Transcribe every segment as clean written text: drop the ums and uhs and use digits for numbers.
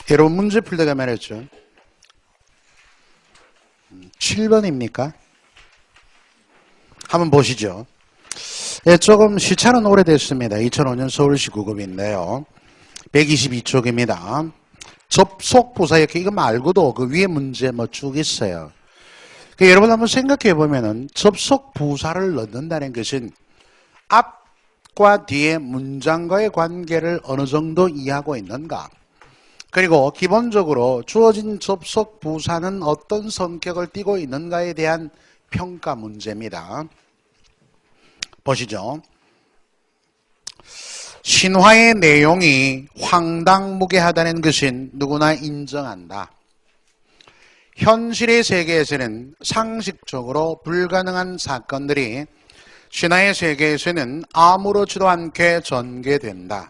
여러분 문제 풀다가 말했죠. 7번입니까? 한번 보시죠. 예, 조금 시차는 오래됐습니다. 2005년 서울시 9급인데요. 122쪽입니다. 접속부사 이렇게 이거 말고도 그 위에 문제 뭐 쭉 있어요. 그러니까 여러분 한번 생각해 보면은 접속부사를 넣는다는 것은 앞과 뒤에 문장과의 관계를 어느 정도 이해하고 있는가, 그리고 기본적으로 주어진 접속부사는 어떤 성격을 띠고 있는가에 대한 평가 문제입니다. 보시죠. 신화의 내용이 황당무계하다는 것은 누구나 인정한다. 현실의 세계에서는 상식적으로 불가능한 사건들이 신화의 세계에서는 아무렇지도 않게 전개된다.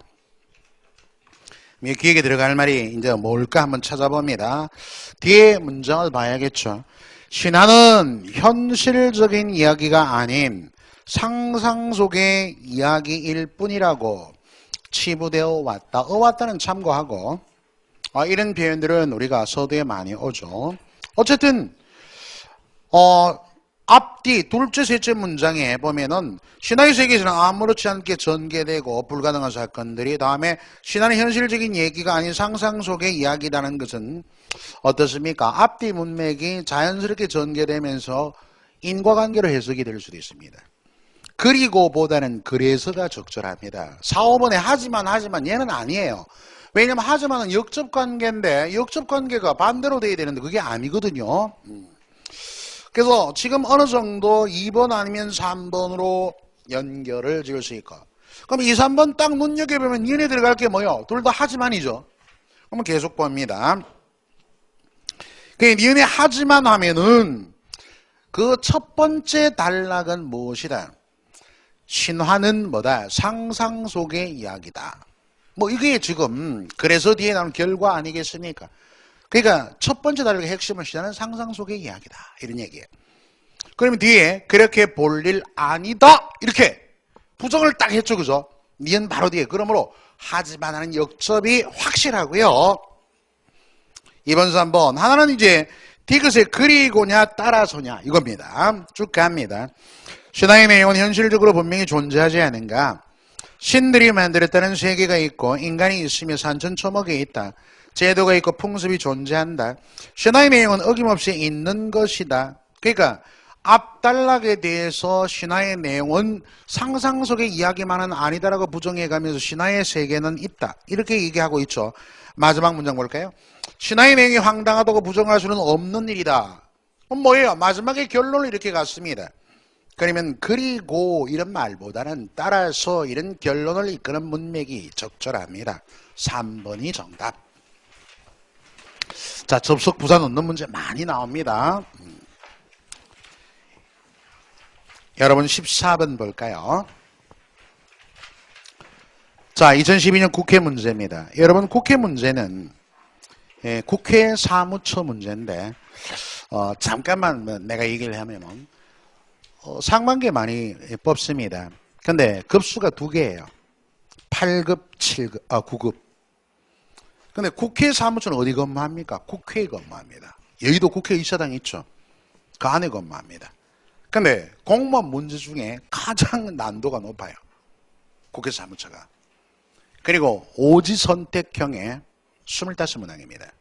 기획에 들어갈 말이 이제 뭘까 한번 찾아봅니다. 뒤에 문장을 봐야겠죠. 신화는 현실적인 이야기가 아닌 상상 속의 이야기일 뿐이라고 치부되어 왔다. 왔다는 참고하고, 이런 표현들은 우리가 서두에 많이 오죠. 어쨌든 앞뒤 둘째 셋째 문장에 보면은 신화의 세계에서는 아무렇지 않게 전개되고 불가능한 사건들이, 다음에 신화는 현실적인 얘기가 아닌 상상 속의 이야기라는 것은 어떻습니까? 앞뒤 문맥이 자연스럽게 전개되면서 인과관계로 해석이 될 수도 있습니다. 그리고 보다는 그래서가 적절합니다. 4, 5번에 하지만 얘는 아니에요. 왜냐면 하지만은 역접관계인데 역접관계가 반대로 돼야 되는데 그게 아니거든요. 그래서 지금 어느 정도 2번 아니면 3번으로 연결을 지을 수 있고, 그럼 2, 3번 딱 눈여겨보면 얘네 들어갈 게 뭐요? 둘 다 하지만이죠. 그러면 계속 봅니다. 얘네 하지만 하면은 그 첫 번째 단락은 무엇이다? 신화는 뭐다? 상상 속의 이야기다. 뭐 이게 지금 그래서 뒤에 나오는 결과 아니겠습니까? 그러니까 첫 번째 단락의 핵심을 신화는 상상 속의 이야기다, 이런 얘기예요. 그러면 뒤에 그렇게 볼 일 아니다, 이렇게 부정을 딱 했죠, 그죠? 니은 바로 뒤에. 그러므로 하지만 하는 역접이 확실하고요. 2번 3번 하나는 이제 디귿의 그리고냐 따라서냐 이겁니다. 쭉 갑니다. 신화의 내용은 현실적으로 분명히 존재하지 않은가? 신들이 만들었다는 세계가 있고 인간이 있으며 산천초목에 있다. 제도가 있고 풍습이 존재한다. 신화의 내용은 어김없이 있는 것이다. 그러니까 앞단락에 대해서 신화의 내용은 상상 속의 이야기만은 아니다라고 부정해가면서 신화의 세계는 있다, 이렇게 얘기하고 있죠. 마지막 문장 볼까요? 신화의 내용이 황당하다고 부정할 수는 없는 일이다. 그럼 뭐예요? 마지막에 결론을 이렇게 갔습니다. 그러면 그리고 이런 말보다는 따라서 이런 결론을 이끄는 문맥이 적절합니다. 3번이 정답. 자, 접속 부사 넣는 문제 많이 나옵니다. 여러분 14번 볼까요? 자, 2012년 국회 문제입니다. 여러분 국회 문제는 국회 사무처 문제인데 잠깐만 내가 얘기를 하면은 상반기 많이 뽑습니다. 근데 급수가 2개예요. 8급, 7급, 9급. 근데 국회 사무처는 어디 근무합니까? 국회에 근무합니다. 여의도 국회의사당 있죠? 그 안에 근무합니다. 근데 공무원 문제 중에 가장 난도가 높아요. 국회 사무처가. 그리고 오지 선택형의 25문항입니다.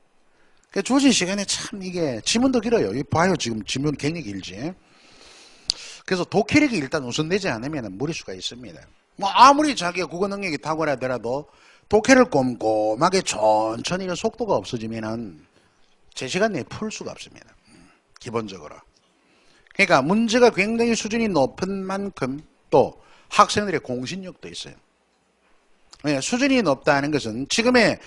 주어진 시간에 참 이게 지문도 길어요. 봐요. 지금 지문 굉장히 길지. 그래서 독해력이 일단 우선되지 않으면 무리수가 있습니다. 뭐 아무리 자기가 국어 능력이 탁월하더라도 독해를 꼼꼼하게 천천히 속도가 없어지면은 제 시간 내에 풀 수가 없습니다. 기본적으로. 그러니까 문제가 굉장히 수준이 높은 만큼 또 학생들의 공신력도 있어요. 수준이 높다는 것은 지금의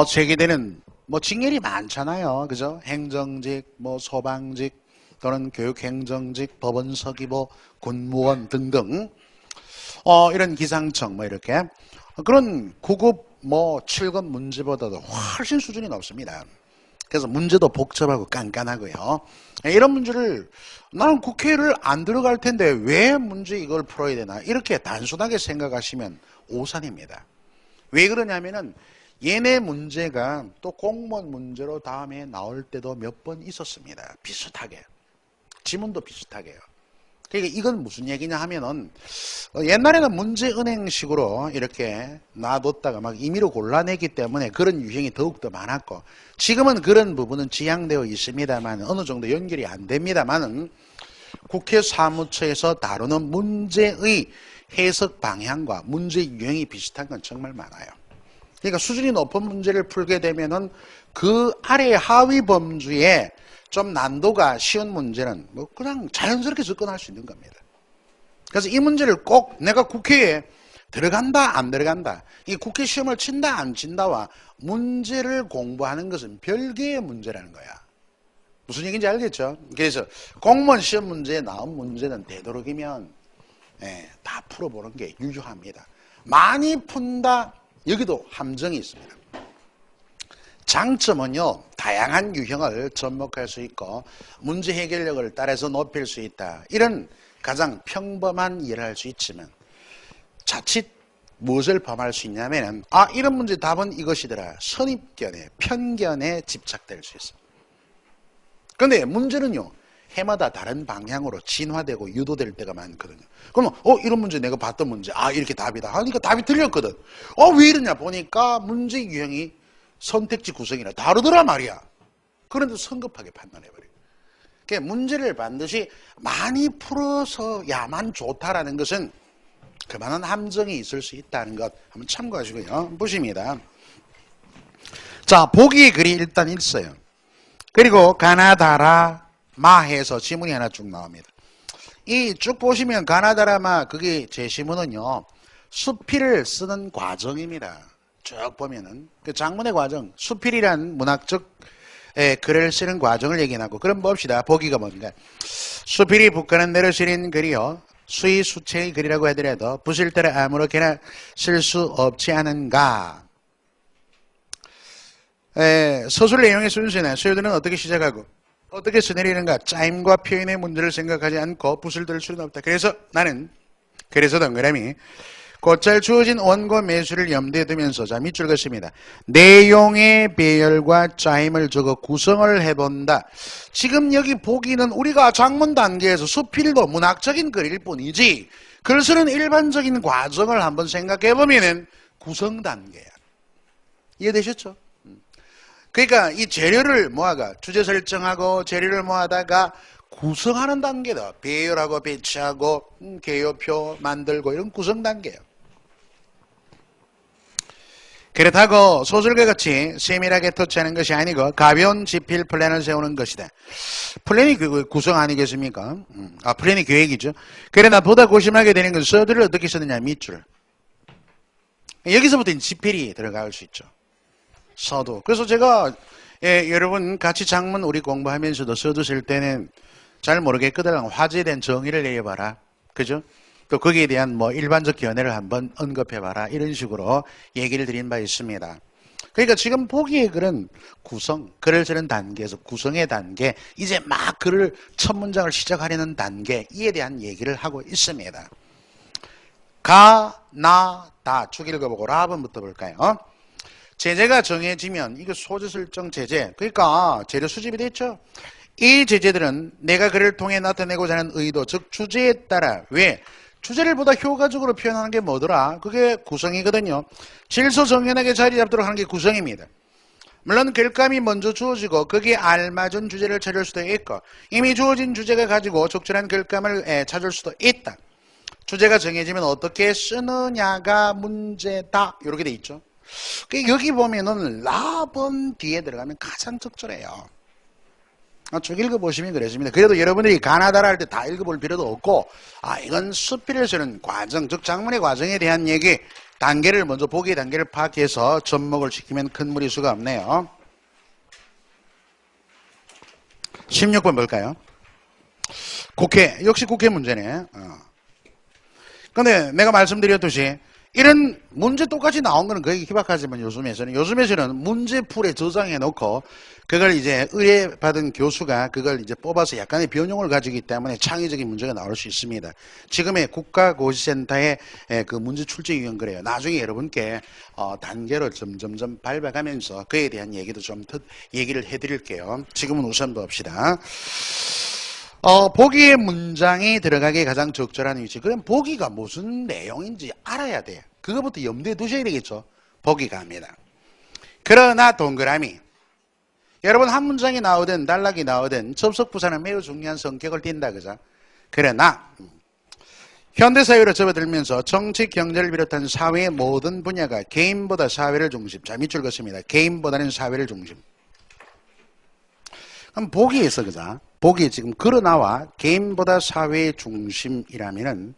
제기되는 뭐 직렬이 많잖아요. 그죠? 행정직, 뭐 소방직, 또는 교육행정직, 법원서기보, 군무원 등등 이런 기상청 뭐 이렇게 그런 9급 뭐 7급 문제보다도 훨씬 수준이 높습니다. 그래서 문제도 복잡하고 깐깐하고요. 이런 문제를 나는 국회를 안 들어갈 텐데 왜 문제 이걸 풀어야 되나, 이렇게 단순하게 생각하시면 오산입니다. 왜 그러냐면은 얘네 문제가 또 공무원 문제로 다음에 나올 때도 몇 번 있었습니다. 비슷하게. 지문도 비슷하게요. 그러니까 이건 무슨 얘기냐 하면은 옛날에는 문제은행식으로 이렇게 놔뒀다가 막 임의로 골라내기 때문에 그런 유형이 더욱더 많았고, 지금은 그런 부분은 지양되어 있습니다만 어느 정도 연결이 안 됩니다만은 국회 사무처에서 다루는 문제의 해석 방향과 문제 유형이 비슷한 건 정말 많아요. 그러니까 수준이 높은 문제를 풀게 되면은 그 아래 하위 범주에 좀 난도가 쉬운 문제는 뭐 그냥 자연스럽게 접근할 수 있는 겁니다. 그래서 이 문제를 꼭 내가 국회에 들어간다 안 들어간다, 이 국회 시험을 친다 안 친다와 문제를 공부하는 것은 별개의 문제라는 거야. 무슨 얘기인지 알겠죠? 그래서 공무원 시험 문제에 나온 문제는 되도록이면 다 풀어보는 게 유효합니다. 많이 푼다, 여기도 함정이 있습니다. 장점은요, 다양한 유형을 접목할 수 있고 문제 해결력을 따라서 높일 수 있다, 이런 가장 평범한 일을 할 수 있지만, 자칫 무엇을 범할 수 있냐면 이런 문제 답은 이것이더라, 선입견에 편견에 집착될 수 있어요. 그런데 문제는요, 해마다 다른 방향으로 진화되고 유도될 때가 많거든요. 그러면 이런 문제 내가 봤던 문제, 이렇게 답이다 하니까 답이 틀렸거든. 왜 이러냐 보니까 문제 유형이 선택지 구성이나 다르더라 말이야. 그런데 성급하게 판단해버려요. 그러니까 문제를 반드시 많이 풀어서야만 좋다라는 것은 그만한 함정이 있을 수 있다는 것 한번 참고하시고요. 보십니다. 자, 보기 글이 일단 있어요. 그리고 가나다라 마해서 지문이 하나 쭉 나옵니다. 이 쭉 보시면 가나다라 마, 그게 제시문은요, 수필을 쓰는 과정입니다. 쭉 보면은 그 장문의 과정, 수필이란 문학적 글을 쓰는 과정을 얘기하고, 그럼 봅시다. 보기가 뭡니까? 수필이 북가는 대로 쓰인 글이요, 수의 수체의 글이라고 하더라도 붓을 따라 아무렇게나 쓸 수 없지 않은가. 서술 내용의 순서는 수요들은 어떻게 시작하고 어떻게 써내리는가, 짜임과 표현의 문제를 생각하지 않고 붓을 들 수는 없다. 그래서 동그라미 곧잘 주어진 원고 매수를 염두에 두면서, 자, 밑줄 긋습니다. 내용의 배열과 짜임을 적어 구성을 해본다. 지금 여기 보기는 우리가 작문 단계에서 수필도 문학적인 글일 뿐이지 글 쓰는 일반적인 과정을 한번 생각해 보면은 구성 단계야. 이해되셨죠? 그러니까 이 재료를 모아가 주제 설정하고 재료를 모아다가 구성하는 단계다. 배열하고 배치하고 개요표 만들고 이런 구성 단계예요. 그렇다고 소설과 같이 세밀하게 터치하는 것이 아니고 가벼운 지필 플랜을 세우는 것이다. 플랜이 구성 아니겠습니까? 플랜이 계획이죠. 그러나 보다 고심하게 되는 것은 서두를 어떻게 쓰느냐, 밑줄. 여기서부터 지필이 들어갈 수 있죠. 서두. 그래서 제가 여러분 같이 작문 우리 공부하면서도 서두 쓸 때는 잘 모르겠거든 화제된 정의를 내려봐라. 그죠? 또 거기에 대한 뭐 일반적 견해를 한번 언급해봐라. 이런 식으로 얘기를 드린 바 있습니다. 그러니까 지금 보기의 글은 구성, 글을 쓰는 단계에서 구성의 단계, 이제 막 글을 첫 문장을 시작하려는 단계, 이에 대한 얘기를 하고 있습니다. 가, 나, 다 쭉 읽어보고 라번부터 볼까요? 제재가 정해지면 이거 소재 설정 제재, 그러니까 재료 수집이 됐죠. 이 제재들은 내가 글을 통해 나타내고자 하는 의도, 즉 주제에 따라, 왜? 주제를 보다 효과적으로 표현하는 게 뭐더라? 그게 구성이거든요. 질서 정연하게 자리 잡도록 하는 게 구성입니다. 물론 글감이 먼저 주어지고 거기에 알맞은 주제를 찾을 수도 있고, 이미 주어진 주제가 가지고 적절한 글감을 찾을 수도 있다. 주제가 정해지면 어떻게 쓰느냐가 문제다. 이렇게 돼 있죠. 여기 보면은 라번 뒤에 들어가면 가장 적절해요. 쭉 읽어보시면 그랬습니다. 그래도 여러분들이 가나다라 할 때 다 읽어볼 필요도 없고, 이건 수필을 쓰는 과정, 즉 작문의 과정에 대한 얘기, 단계를 먼저 보기의 단계를 파악해서 접목을 시키면 큰 무리수가 없네요. 16번 볼까요? 국회, 역시 국회 문제네. 근데 내가 말씀드렸듯이 이런 문제 똑같이 나온 거는 거의 희박하지만 요즘에서는 문제풀에 저장해 놓고 그걸 이제 의뢰받은 교수가 그걸 이제 뽑아서 약간의 변형을 가지기 때문에 창의적인 문제가 나올 수 있습니다. 지금의 국가고시센터의 그 문제 출제 유형 그래요. 나중에 여러분께 단계로 점점 밟아가면서 그에 대한 얘기도 좀 얘기를 해드릴게요. 지금은 우선 봅시다. 보기의 문장이 들어가기에 가장 적절한 위치. 그럼 보기가 무슨 내용인지 알아야 돼요. 그거부터 염두에 두셔야 되겠죠. 보기가 합니다. 그러나 동그라미. 여러분 한 문장이 나오든 단락이 나오든 접속부사는 매우 중요한 성격을 띈다. 그죠? 그러나 현대사회로 접어들면서 정치, 경제를 비롯한 사회의 모든 분야가 개인보다 사회를 중심. 자, 밑줄 긋습니다. 개인보다는 사회를 중심. 그럼 보기에서 그죠? 보기에 지금 그러나와 개인보다 사회의 중심이라면은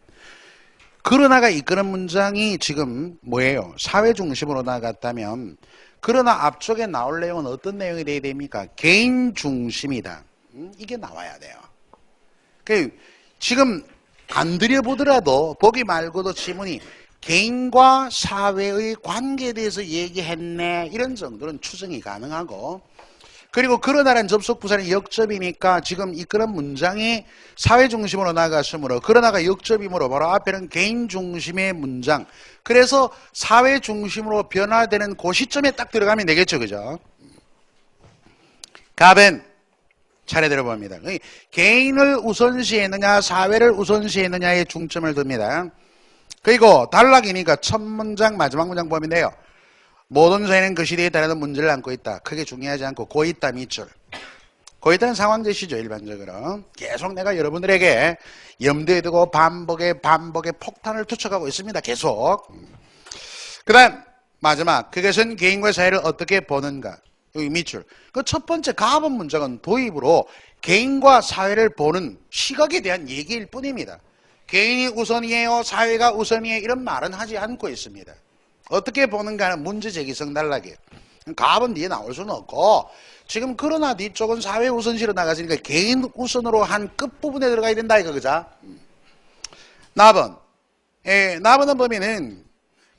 그러나가 이끄는 문장이 지금 뭐예요? 사회 중심으로 나갔다면 그러나 앞쪽에 나올 내용은 어떤 내용이 돼야 됩니까? 개인 중심이다. 이게 나와야 돼요. 지금 안 들여보더라도 보기 말고도 지문이 개인과 사회의 관계에 대해서 얘기했네 이런 정도는 추정이 가능하고 그리고 그러나라는 접속부사는 역접이니까 지금 이끄는 문장이 사회 중심으로 나갔으므로 그러나가 역접이므로 바로 앞에는 개인 중심의 문장 그래서 사회 중심으로 변화되는 그 시점에 딱 들어가면 되겠죠. 그죠? 답은 차례대로 봅니다. 개인을 우선시했느냐 사회를 우선시했느냐에 중점을 둡니다. 그리고 단락이니까 첫 문장 마지막 문장 보면 돼요. 모든 사회는 그 시대에 따르는 문제를 안고 있다. 크게 중요하지 않고 고있다 밑줄. 고있다는 상황 제시죠. 일반적으로. 계속 내가 여러분들에게 염두에 두고 반복에 폭탄을 투척하고 있습니다. 계속. 그 다음 마지막 그것은 개인과 사회를 어떻게 보는가. 여기 밑줄. 그 첫 번째 가본 문장은 도입으로 개인과 사회를 보는 시각에 대한 얘기일 뿐입니다. 개인이 우선이에요. 사회가 우선이에요. 이런 말은 하지 않고 있습니다. 어떻게 보는가는 문제제기성 단락이에요. 갑은 뒤에 나올 수는 없고 지금 그러나 뒤쪽은 사회 우선시로 나갔으니까 개인 우선으로 한 끝부분에 들어가야 된다 이거 그죠? 나번. 나번은 보면은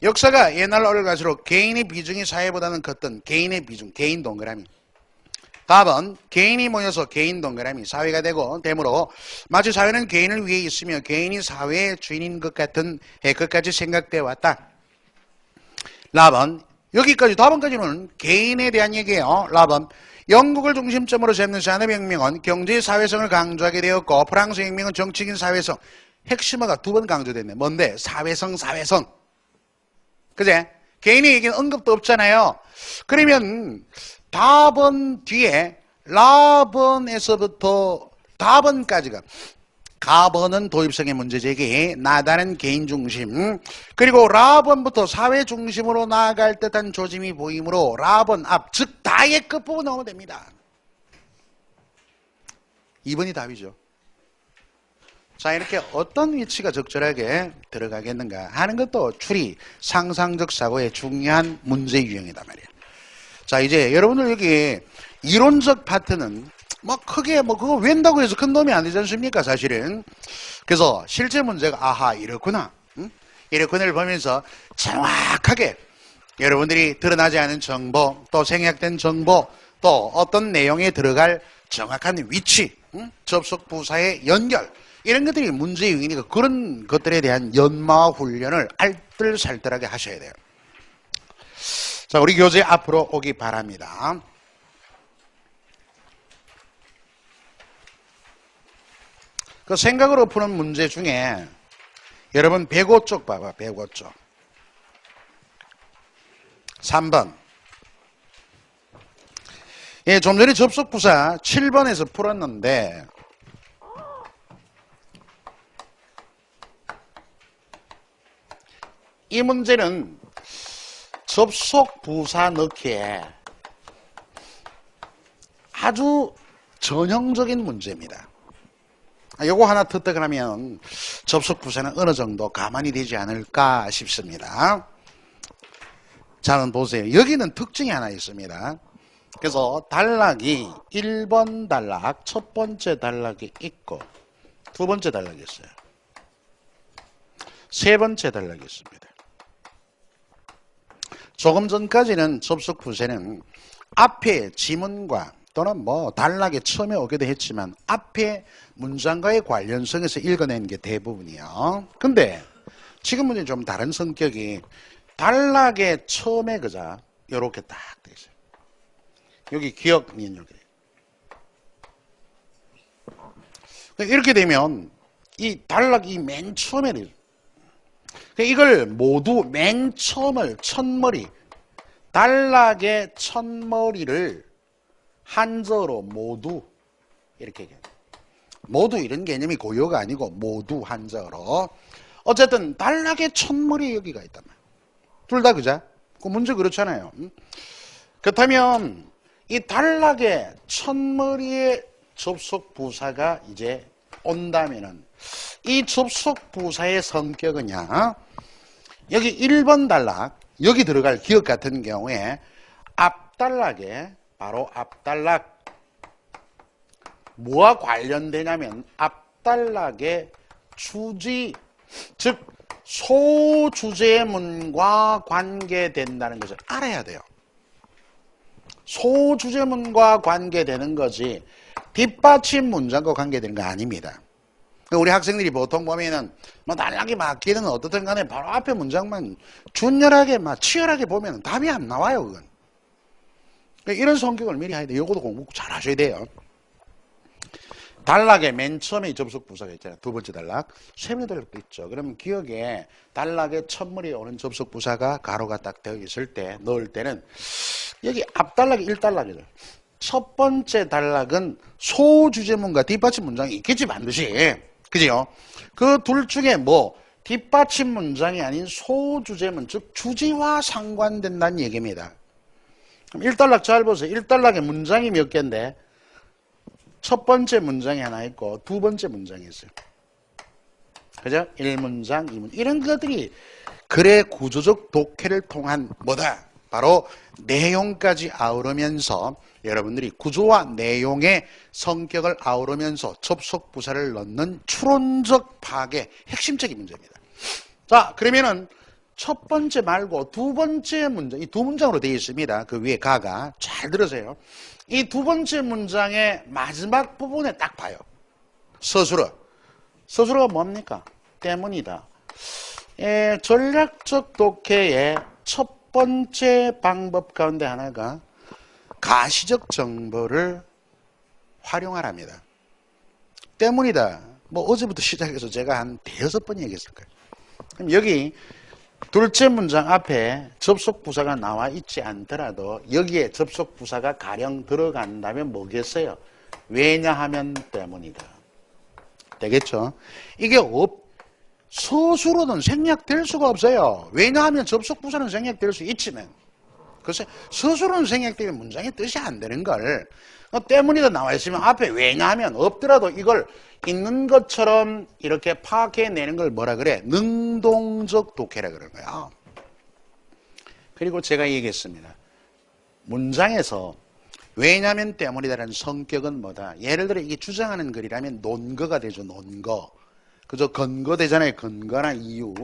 역사가 옛날로 올라갈수록 개인의 비중이 사회보다는 컸던 개인의 비중, 개인 동그라미. 답은 개인이 모여서 개인 동그라미 사회가 되므로 마치 사회는 개인을 위해 있으며 개인이 사회의 주인인 것 같은 것까지 생각되어 왔다. 라번 여기까지 답은까지는 개인에 대한 얘기예요. 라번 영국을 중심점으로 잡는 산업혁명은 경제의 사회성을 강조하게 되었고 프랑스 혁명은 정치적인 사회성 핵심어가 두 번 강조됐네. 뭔데? 사회성 그제? 개인의 얘기는 언급도 없잖아요. 그러면 답은 뒤에 라번에서부터 답은까지가 가번은 도입성의 문제제기, 나다는 개인 중심, 그리고 라번부터 사회 중심으로 나아갈 듯한 조짐이 보이므로 라번 앞, 즉 다의 끝부분 나오면 됩니다. 2번이 답이죠. 자, 이렇게 어떤 위치가 적절하게 들어가겠는가 하는 것도 추리, 상상적 사고의 중요한 문제 유형이단 말이에요. 자, 이제 여러분들 여기 이론적 파트는 크게 그거 웬다고 해서 큰 도움이 안 되지 않습니까 사실은. 그래서 실제 문제가 아하 이렇구나 이렇구나를 보면서 정확하게 여러분들이 드러나지 않은 정보 또 생략된 정보 또 어떤 내용에 들어갈 정확한 위치 접속 부사의 연결 이런 것들이 문제 유형이니까 그런 것들에 대한 연마 훈련을 알뜰살뜰하게 하셔야 돼요. 자, 우리 교재 앞으로 오기 바랍니다. 그 생각으로 푸는 문제 중에 여러분 105쪽 봐봐. 105쪽 3번 좀 전에 접속부사 7번에서 풀었는데 이 문제는 접속부사 넣기에 아주 전형적인 문제입니다. 요거 하나 터득하면 접속부사는 어느 정도 가만히 되지 않을까 싶습니다. 자, 한번 보세요. 여기는 특징이 하나 있습니다. 그래서 단락이 1번 단락, 첫 번째 단락이 있고 두 번째 단락이 있어요. 세 번째 단락이 있습니다. 조금 전까지는 접속 부사는 앞에 지문과 또는 뭐 단락에 처음에 오기도 했지만 앞에 문장과의 관련성에서 읽어내는 게 대부분이에요. 근데 지금은 좀 다른 성격이 단락의 처음에 그자 요렇게 딱 돼 있어요. 여기 기억은 여기. 이렇게 되면 이 단락이 맨 처음에 돼요. 이걸 모두 맨 처음을 첫머리 단락의 첫머리를 한자로 모두 이렇게 얘기해요. 모두 이런 개념이 고유가 아니고 모두 한자로. 어쨌든 단락의 첫머리 여기가 있단 말이에요. 둘 다 그자? 그 문제 그렇잖아요. 그렇다면 이 단락의 첫머리의 접속 부사가 이제 온다면은 이 접속 부사의 성격은요. 여기 1번 단락 여기 들어갈 기억 같은 경우에 앞단락에 바로 앞단락 뭐와 관련되냐면 앞단락의 주지 즉 소주제문과 관계된다는 것을 알아야 돼요. 소주제문과 관계되는 거지 뒷받침 문장과 관계되는 거 아닙니다. 우리 학생들이 보통 보면은 뭐 단락이 막히든 어떻든 간에 바로 앞에 문장만 준열하게 막 치열하게 보면 답이 안 나와요. 그건. 이런 성격을 미리 해야 돼요. 이것도 공부 잘 하셔야 돼요. 단락의 맨 처음에 접속 부사가 있잖아요. 두 번째 단락. 세 번째 단락도 있죠. 그러면 기억에 단락의 첫머리에 오는 접속 부사가 가로가 딱 되어 있을 때 넣을 때는 여기 앞단락이 1단락이죠. 첫 번째 단락은 소주제문과 뒷받침 문장이 있겠지 반드시. 그죠? 그 둘 중에 뭐 뒷받침 문장이 아닌 소주제문 즉 주지와 상관된다는 얘기입니다. 그럼 1단락 잘 보세요. 1단락에 문장이 몇 개인데 첫 번째 문장이 하나 있고 두 번째 문장이 있어요. 그죠? 1문장, 2문장 이런 것들이 글의 구조적 독해를 통한 뭐다? 바로 내용까지 아우르면서 여러분들이 구조와 내용의 성격을 아우르면서 접속 부사를 넣는 추론적 파악의 핵심적인 문제입니다. 자, 그러면은 첫 번째 말고 두 번째 문장, 이 두 문장으로 되어 있습니다. 그 위에 가가. 잘 들으세요. 이 두 번째 문장의 마지막 부분에 딱 봐요. 서술어. 서술어가 뭡니까? 때문이다. 전략적 독해의 첫 번째 방법 가운데 하나가 가시적 정보를 활용하랍니다. 때문이다. 뭐 어제부터 시작해서 제가 한 대여섯 번 얘기했을 거예요. 그럼 여기 둘째 문장 앞에 접속 부사가 나와 있지 않더라도 여기에 접속 부사가 가령 들어간다면 뭐겠어요? 왜냐하면 때문이다. 되겠죠? 이게 서술어는 생략될 수가 없어요. 왜냐하면 접속 부사는 생략될 수 있지만 글쎄 서술어는 생략되면 문장의 뜻이 안 되는 걸 때문이다 나와 있으면 앞에 왜냐하면 없더라도 이걸 있는 것처럼 이렇게 파악해내는 걸 뭐라 그래? 능동적 독해라 그러는 거야. 그리고 제가 얘기했습니다. 문장에서 왜냐하면 때문이다라는 성격은 뭐다? 예를 들어 이게 주장하는 글이라면 논거가 되죠. 논거. 그저 근거되잖아요. 근거나 이유.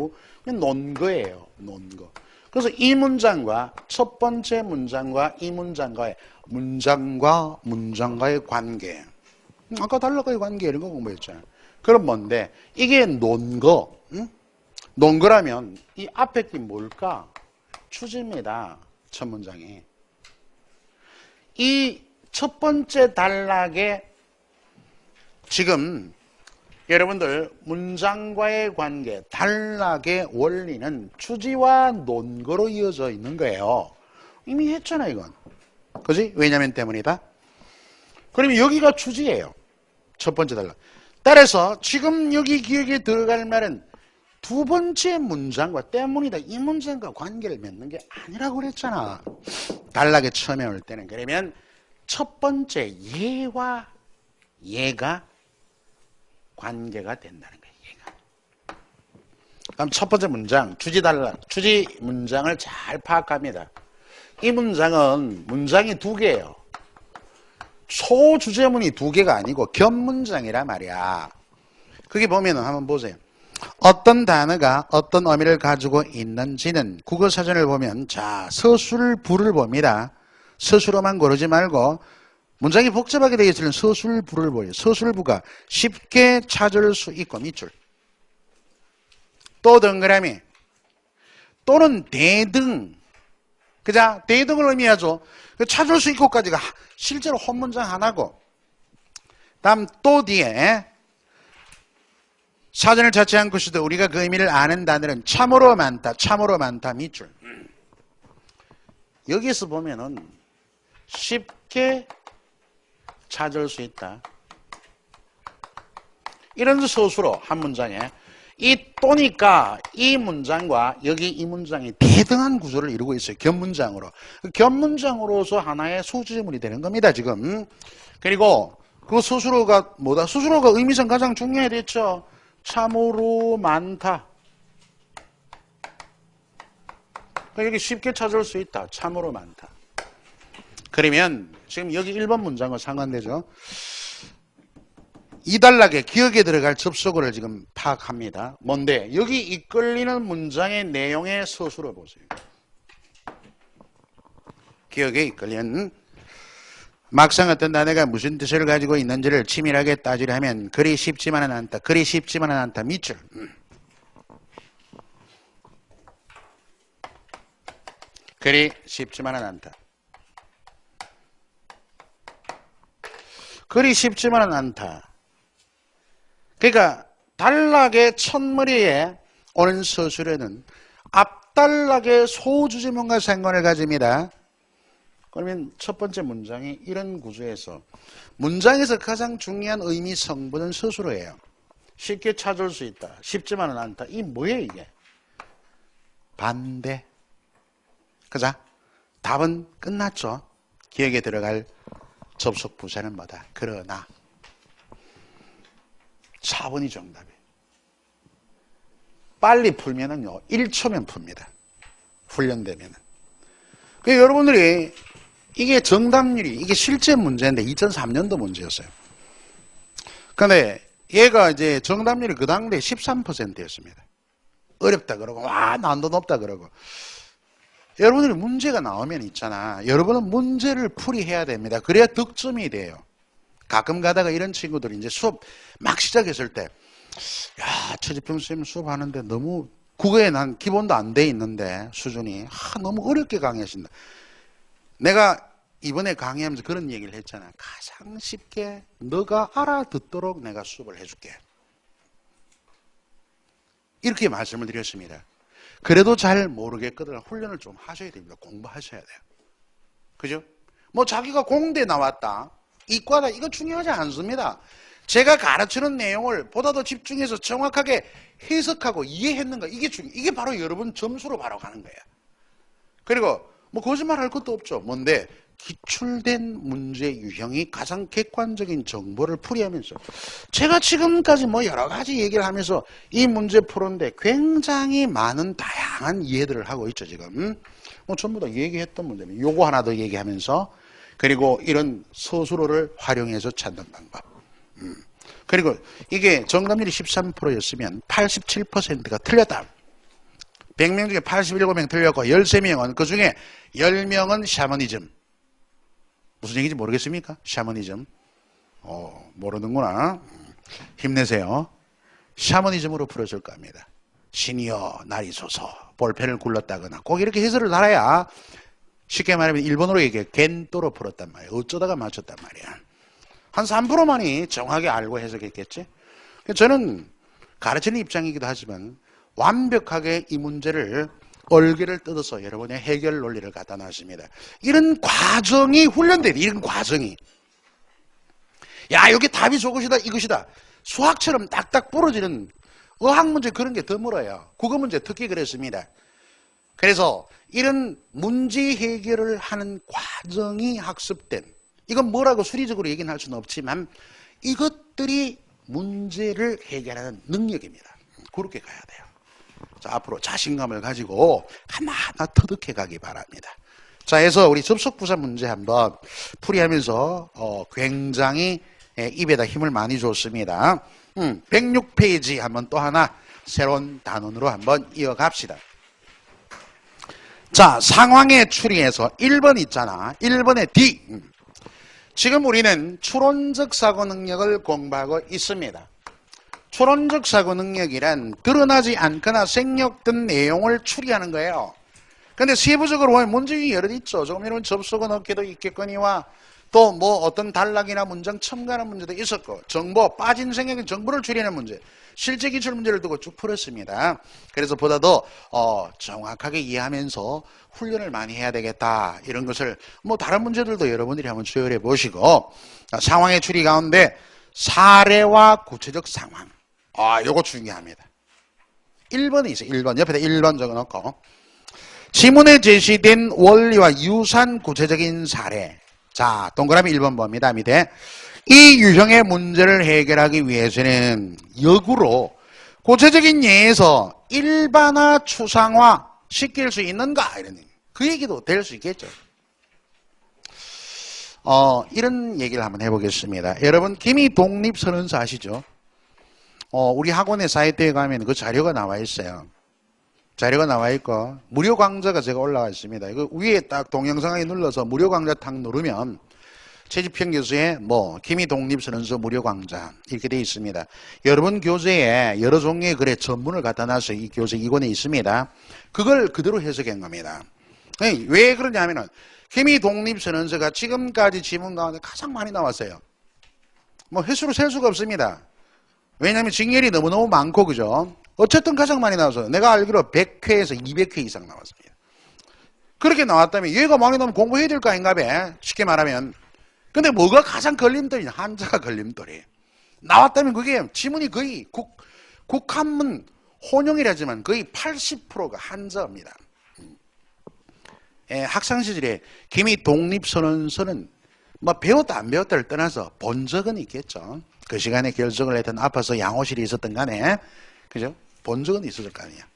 논거예요. 논거. 그래서 이 문장과 첫 번째 문장과 이 문장과의 문장과의 관계. 아까 단락과의 관계 이런 거 공부했잖아요. 그럼 뭔데? 이게 논거. 응? 논거라면 이 앞에 게 뭘까? 추지입니다. 첫 문장이. 이 첫 번째 단락에 지금 여러분들 문장과의 관계, 단락의 원리는 추지와 논거로 이어져 있는 거예요. 이미 했잖아 이건. 그지? 왜냐면 때문이다. 그러면 여기가 추지예요. 첫 번째 단락. 따라서 지금 여기 기억에 들어갈 말은 두 번째 문장과 때문이다. 이 문장과 관계를 맺는 게 아니라고 그랬잖아. 단락에 처음에 올 때는. 그러면 첫 번째 얘와 얘가 관계가 된다는 거예요. 얘가. 그럼 첫 번째 문장, 추지 문장을 잘 파악합니다. 이 문장은 문장이 두 개예요. 소주제문이 두 개가 아니고 겹문장이란 말이야. 그게 보면은 한번 보세요. 어떤 단어가 어떤 의미를 가지고 있는지는 국어사전을 보면 자 서술부를 봅니다. 서술어만 고르지 말고 문장이 복잡하게 되어 있으면 서술부를 보여요. 서술부가 쉽게 찾을 수 있고 밑줄 또 동그라미 또는 대등 그자 대등을 의미하죠. 찾을 수 있고까지가 실제로 혼문장 하나고 다음 또 뒤에 사전을 찾지 않고서도 우리가 그 의미를 아는 단어는 참으로 많다 밑줄 여기서 보면은 쉽게 찾을 수 있다. 이런 서술어 한 문장에 이 또니까 이 문장과 여기 이 문장이 대등한 구조를 이루고 있어요. 겹문장으로. 겹문장으로서 하나의 소지점물이 되는 겁니다. 지금. 그리고 그 서술어가 뭐다? 서술어가 의미상 가장 중요해 됐죠. 참으로 많다. 여기 쉽게 찾을 수 있다. 참으로 많다. 그러면 지금 여기 1번 문장과 상관되죠. 이단락에 기억에 들어갈 접속어를 지금 파악합니다. 뭔데? 여기 이끌리는 문장의 내용의 서술어 보세요. 기억에 이끌리는 막상 어떤 단어가 무슨 뜻을 가지고 있는지를 치밀하게 따지려 하면 그리 쉽지만은 않다. 그리 쉽지만은 않다. 밑줄. 그리 쉽지만은 않다. 그리 쉽지만은 않다. 그러니까 단락의 첫머리에 오는 서술에는 앞단락의 소주제문과 상관을 가집니다. 그러면 첫 번째 문장이 이런 구조에서 문장에서 가장 중요한 의미 성분은 서술어예요. 쉽게 찾을 수 있다. 쉽지만은 않다. 이 뭐예요 이게? 반대. 그죠? 답은 끝났죠. 기억에 들어갈 접속 부사는 뭐다? 그러나 4번이 정답이에요. 빨리 풀면은요 1초면 풉니다. 훈련되면은. 그러니까 여러분들이 이게 정답률이 이게 실제 문제인데 2003년도 문제였어요. 근데 얘가 이제 정답률이 그 당시에 13%였습니다. 어렵다 그러고 와 난도 높다 그러고 여러분들이 문제가 나오면 있잖아. 여러분은 문제를 풀이해야 됩니다. 그래야 득점이 돼요. 가끔 가다가 이런 친구들이 이제 수업 막 시작했을 때 야, 최지평 선생님 수업하는데 너무 국어에 난 기본도 안 돼 있는데 수준이 너무 어렵게 강의하신다. 내가 이번에 강의하면서 그런 얘기를 했잖아. 가장 쉽게 너가 알아듣도록 내가 수업을 해줄게. 이렇게 말씀을 드렸습니다. 그래도 잘 모르겠거든 훈련을 좀 하셔야 됩니다. 공부하셔야 돼요. 그죠? 뭐 자기가 공대 나왔다. 이과다. 이거 중요하지 않습니다. 제가 가르치는 내용을 보다 더 집중해서 정확하게 해석하고 이해했는가. 이게 바로 여러분 점수로 바로 가는 거예요. 그리고 뭐 거짓말 할 것도 없죠. 뭔데? 기출된 문제 유형이 가장 객관적인 정보를 풀이하면서 제가 지금까지 뭐 여러 가지 얘기를 하면서 이 문제 푸는데 굉장히 많은 다양한 이해들을 하고 있죠. 지금 뭐 전부 다 얘기했던 문제는 요거 하나 더 얘기하면서 그리고 이런 서술어를 활용해서 찾는 방법. 그리고 이게 정답률이 13%였으면 87%가 틀렸다. 100명 중에 87명 틀렸고 13명은 그중에 10명은 샤머니즘. 무슨 얘기인지 모르겠습니까? 샤머니즘. 모르는구나. 힘내세요. 샤머니즘으로 풀어줄 겁니다. 신이여 날이소서 볼펜을 굴렀다거나 꼭 이렇게 해설을 달아야 쉽게 말하면 일본어로 얘기해 겐또로 풀었단 말이에요. 어쩌다가 맞췄단 말이야. 한 3%만이 정확하게 알고 해석했겠지. 저는 가르치는 입장이기도 하지만 완벽하게 이 문제를 얼개를 뜯어서 여러분의 해결 논리를 갖다 놨습니다. 이런 과정이 훈련돼요. 이런 과정이. 야 여기 답이 저것이다 이것이다. 수학처럼 딱딱 부러지는 어학 문제 그런 게 드물어요. 국어 문제 특히 그랬습니다. 그래서 이런 문제 해결을 하는 과정이 학습된 이건 뭐라고 수리적으로 얘기는 할 수는 없지만 이것들이 문제를 해결하는 능력입니다. 그렇게 가야 돼요. 자, 앞으로 자신감을 가지고 하나하나 터득해 가기 바랍니다. 자, 해서 우리 접속부사 문제 한번 풀이하면서 굉장히 입에다 힘을 많이 줬습니다. 106페이지 한번 또 하나 새로운 단원으로 한번 이어갑시다. 자, 상황에 추리해서 1번 있잖아. 1번의 D. 지금 우리는 추론적 사고 능력을 공부하고 있습니다. 추론적 사고 능력이란 드러나지 않거나 생략된 내용을 추리하는 거예요. 근데 세부적으로 보면 문제이 여러 있죠. 조금 이런 접속은 없게도 있겠거니와 또 뭐 어떤 단락이나 문장 첨가하는 문제도 있었고, 정보, 빠진 생략의 정보를 추리하는 문제, 실제 기출 문제를 두고 쭉 풀었습니다. 그래서 보다 더 정확하게 이해하면서 훈련을 많이 해야 되겠다. 이런 것을 뭐 다른 문제들도 여러분들이 한번 조율해 보시고, 상황의 추리 가운데 사례와 구체적 상황. 요거 중요합니다. 1번이 있어요. 1번. 옆에다 1번 적어놓고. 지문에 제시된 원리와 유사한 구체적인 사례. 자, 동그라미 1번 봅니다. 밑에. 이 유형의 문제를 해결하기 위해서는 역으로 구체적인 예에서 일반화, 추상화 시킬 수 있는가? 이런 얘기. 그 얘기도 될 수 있겠죠. 이런 얘기를 한번 해보겠습니다. 여러분, 김희 독립선언서 아시죠? 우리 학원의 사이트에 가면 그 자료가 나와 있어요. 자료가 나와 있고 무료 강좌가 제가 올라와 있습니다. 이거 위에 딱 동영상에 눌러서 무료 강좌 탁 누르면 최지평 교수의 김희 독립선언서 무료 강좌 이렇게 되어 있습니다. 여러분 교재에 여러 종류의 글의 전문을 갖다 놔서 이 교재 2권에 있습니다. 그걸 그대로 해석한 겁니다. 왜 그러냐 하면은 김희 독립선언서가 지금까지 지문 가운데 가장 많이 나왔어요. 횟수로 셀 수가 없습니다. 왜냐하면 징열이 너무너무 많고, 그죠? 어쨌든 가장 많이 나와서 내가 알기로 100회에서 200회 이상 나왔습니다. 그렇게 나왔다면 얘가 많이 나오면 공부해야 될 거 아닌가 봐. 쉽게 말하면. 근데 뭐가 가장 걸림돌이냐? 한자가 걸림돌이에요. 나왔다면 그게 지문이 거의 국한문 혼용이라지만 거의 80%가 한자입니다. 학창 시절에 김희 독립선언서는 배웠다 안 배웠다를 떠나서 본 적은 있겠죠. 그 시간에 결석을 했던 아파서 양호실이 있었던 간에, 그죠? 본 적은 있었을 거 아니야.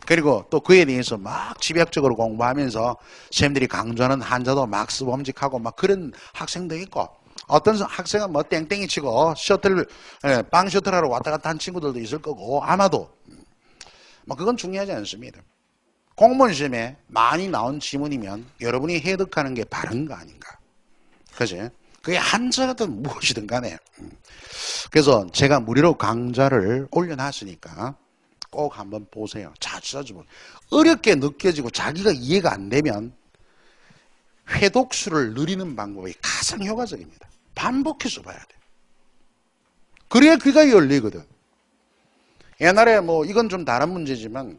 그리고 또 그에 대해서 막 집약적으로 공부하면서 선생님들이 강조하는 한자도 막 쓰범직하고 막 그런 학생도 있고, 어떤 학생은 땡땡이 치고 빵 셔틀하러 왔다 갔다 한 친구들도 있을 거고, 아마도 그건 중요하지 않습니다. 공무원 시험에 많이 나온 지문이면 여러분이 해득하는 게 바른 거 아닌가. 그지? 그게 한자든 무엇이든 간에. 그래서 제가 무료로 강좌를 올려놨으니까 꼭 한번 보세요. 자주 보세요. 어렵게 느껴지고 자기가 이해가 안 되면 회독수를 늘리는 방법이 가장 효과적입니다. 반복해서 봐야 돼. 그래야 귀가 열리거든. 옛날에 이건 좀 다른 문제지만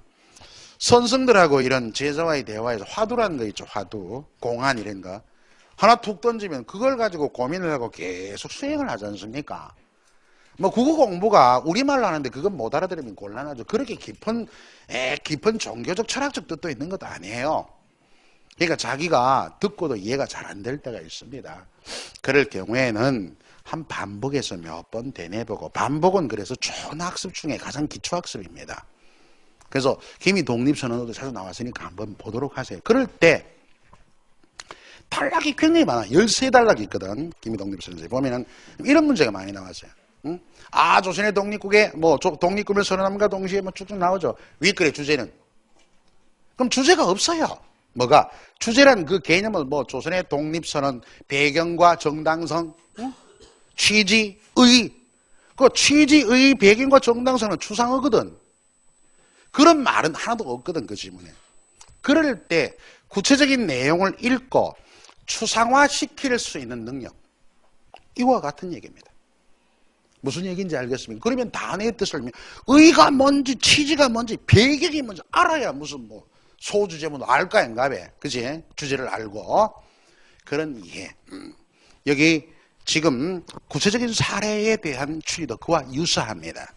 선생들하고 이런 제자와의 대화에서 화두라는 거 있죠. 화두, 공안 이런 거. 하나 툭 던지면 그걸 가지고 고민을 하고 계속 수행을 하지 않습니까? 국어 공부가 우리말로 하는데 그건 못 알아들으면 곤란하죠. 그렇게 깊은 종교적 철학적 뜻도 있는 것도 아니에요. 그러니까 자기가 듣고도 이해가 잘 안 될 때가 있습니다. 그럴 경우에는 한 반복해서 몇 번 되뇌보고, 반복은 그래서 좋은 학습 중에 가장 기초 학습입니다. 그래서 김희 독립선언도 자주 나왔으니까 한번 보도록 하세요. 그럴 때 단락이 굉장히 많아. 13단락이 있거든. 김희 독립선언서에 보면은 이런 문제가 많이 나왔어요. 응? 조선의 독립국에 독립군을 선언함과 동시에 쭉쭉 나오죠. 윗글의 주제는. 그럼 주제가 없어요. 뭐가? 주제란 그 개념을 조선의 독립선언 배경과 정당성, 응? 취지, 의. 그 취지, 의, 배경과 정당성은 추상어거든. 그런 말은 하나도 없거든, 그 지문에. 그럴 때 구체적인 내용을 읽고 추상화시킬 수 있는 능력. 이와 같은 얘기입니다. 무슨 얘기인지 알겠습니까? 그러면 단어의 뜻을, 의가 뭔지, 취지가 뭔지, 배경이 뭔지 알아야 무슨 소주제문 알까, 인가배. 그지? 주제를 알고. 그런 이해. 여기 지금 구체적인 사례에 대한 추리도 그와 유사합니다.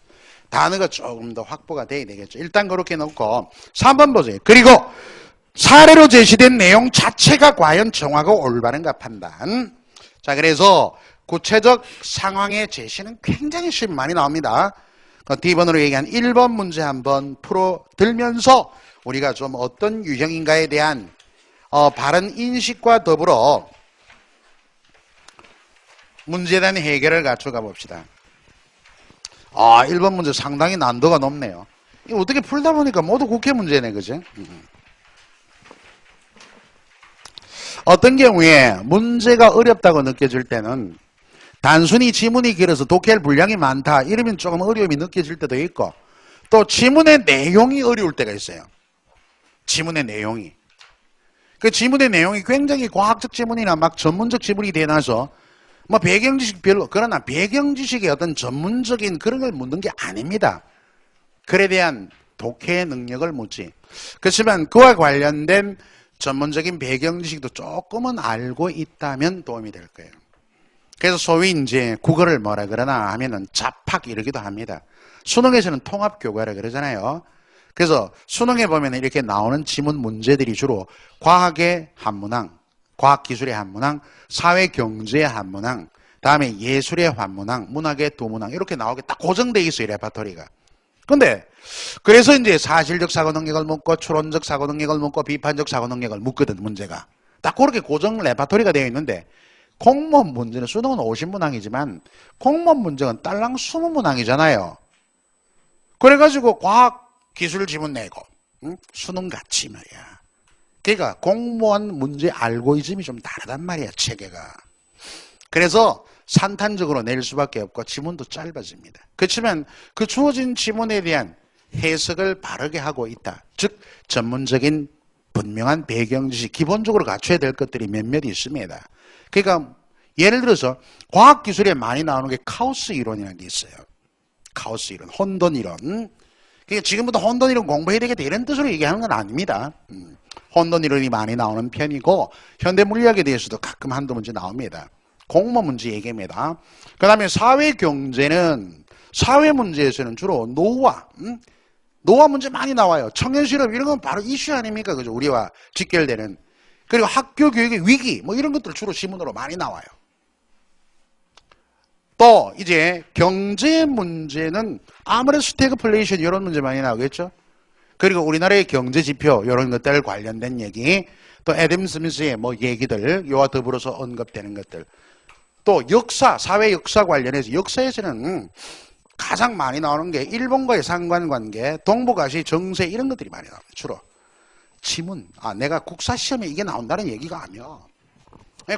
단어가 조금 더 확보가 돼야 되겠죠. 일단 그렇게 놓고 3번 보세요. 그리고 사례로 제시된 내용 자체가 과연 정확하고 올바른가 판단. 자, 그래서 구체적 상황의 제시는 굉장히 쉽게 많이 나옵니다. 그 D번으로 얘기한 1번 문제 한번 풀어들면서 우리가 좀 어떤 유형인가에 대한 바른 인식과 더불어 문제에 대한 해결을 갖춰가 봅시다. 아, 1번 문제 상당히 난도가 높네요. 이거 어떻게 풀다 보니까 모두 국회 문제네, 그죠? 어떤 경우에 문제가 어렵다고 느껴질 때는 단순히 지문이 길어서 독해할 분량이 많다 이러면 조금 어려움이 느껴질 때도 있고, 또 지문의 내용이 어려울 때가 있어요. 지문의 내용이. 그 지문의 내용이 굉장히 과학적 지문이나 막 전문적 지문이 되나서 뭐 배경지식 별로, 그러나 배경지식의 어떤 전문적인 그런 걸 묻는 게 아닙니다. 글에 대한 독해 능력을 묻지. 그렇지만 그와 관련된 전문적인 배경지식도 조금은 알고 있다면 도움이 될 거예요. 그래서 소위 이제 국어를 뭐라 그러나 하면은 잡학 이러기도 합니다. 수능에서는 통합교과라 그러잖아요. 그래서 수능에 보면 이렇게 나오는 지문 문제들이 주로 과학의 한 문항, 과학기술의 한 문항, 사회경제의 한 문항, 다음에 예술의 한 문항, 문학의 두 문항 이렇게 나오게 딱 고정돼 있어요, 레파토리가. 근데 그래서 이제 사실적 사고 능력을 묻고 추론적 사고 능력을 묻고 비판적 사고 능력을 묻거든, 문제가. 딱 그렇게 고정 레파토리가 되어 있는데 공무원 문제는 수능은 50문항이지만 공무원 문제는 딸랑 20문항이잖아요. 그래가지고 과학 기술 지문 내고 수능같이 말이야. 그러니까 공무원 문제 알고리즘이 좀 다르단 말이야, 체계가. 그래서 산탄적으로 낼 수밖에 없고 지문도 짧아집니다. 그렇지만 그 주어진 지문에 대한 해석을 바르게 하고 있다. 즉 전문적인 분명한 배경지식 기본적으로 갖춰야 될 것들이 몇몇 있습니다. 그러니까 예를 들어서 과학기술에 많이 나오는 게 카오스 이론이라는 게 있어요. 카오스 이론, 혼돈 이론. 그러니까 지금부터 혼돈 이론 공부해야 되겠다 이런 뜻으로 얘기하는 건 아닙니다. 혼돈 이론이 많이 나오는 편이고 현대 물리학에 대해서도 가끔 한두 문제 나옵니다. 공모 문제 얘기입니다. 그 다음에 사회경제는 사회 문제에서는 주로 노화 문제 많이 나와요. 청년 실업 이런 건 바로 이슈 아닙니까? 그죠? 우리와 직결되는. 그리고 학교 교육의 위기 뭐 이런 것들 주로 지문으로 많이 나와요. 또 이제 경제 문제는 아무래도 스태그플레이션 이런 문제 많이 나오겠죠. 그리고 우리나라의 경제 지표 이런 것들 관련된 얘기, 또 애덤 스미스의 뭐 얘기들 요와 더불어서 언급되는 것들, 또 역사, 사회 역사 관련해서 역사에서는 가장 많이 나오는 게 일본과의 상관관계, 동북아시아 정세 이런 것들이 많이 나옵니다. 주로 지문, 내가 국사시험에 이게 나온다는 얘기가 아니야.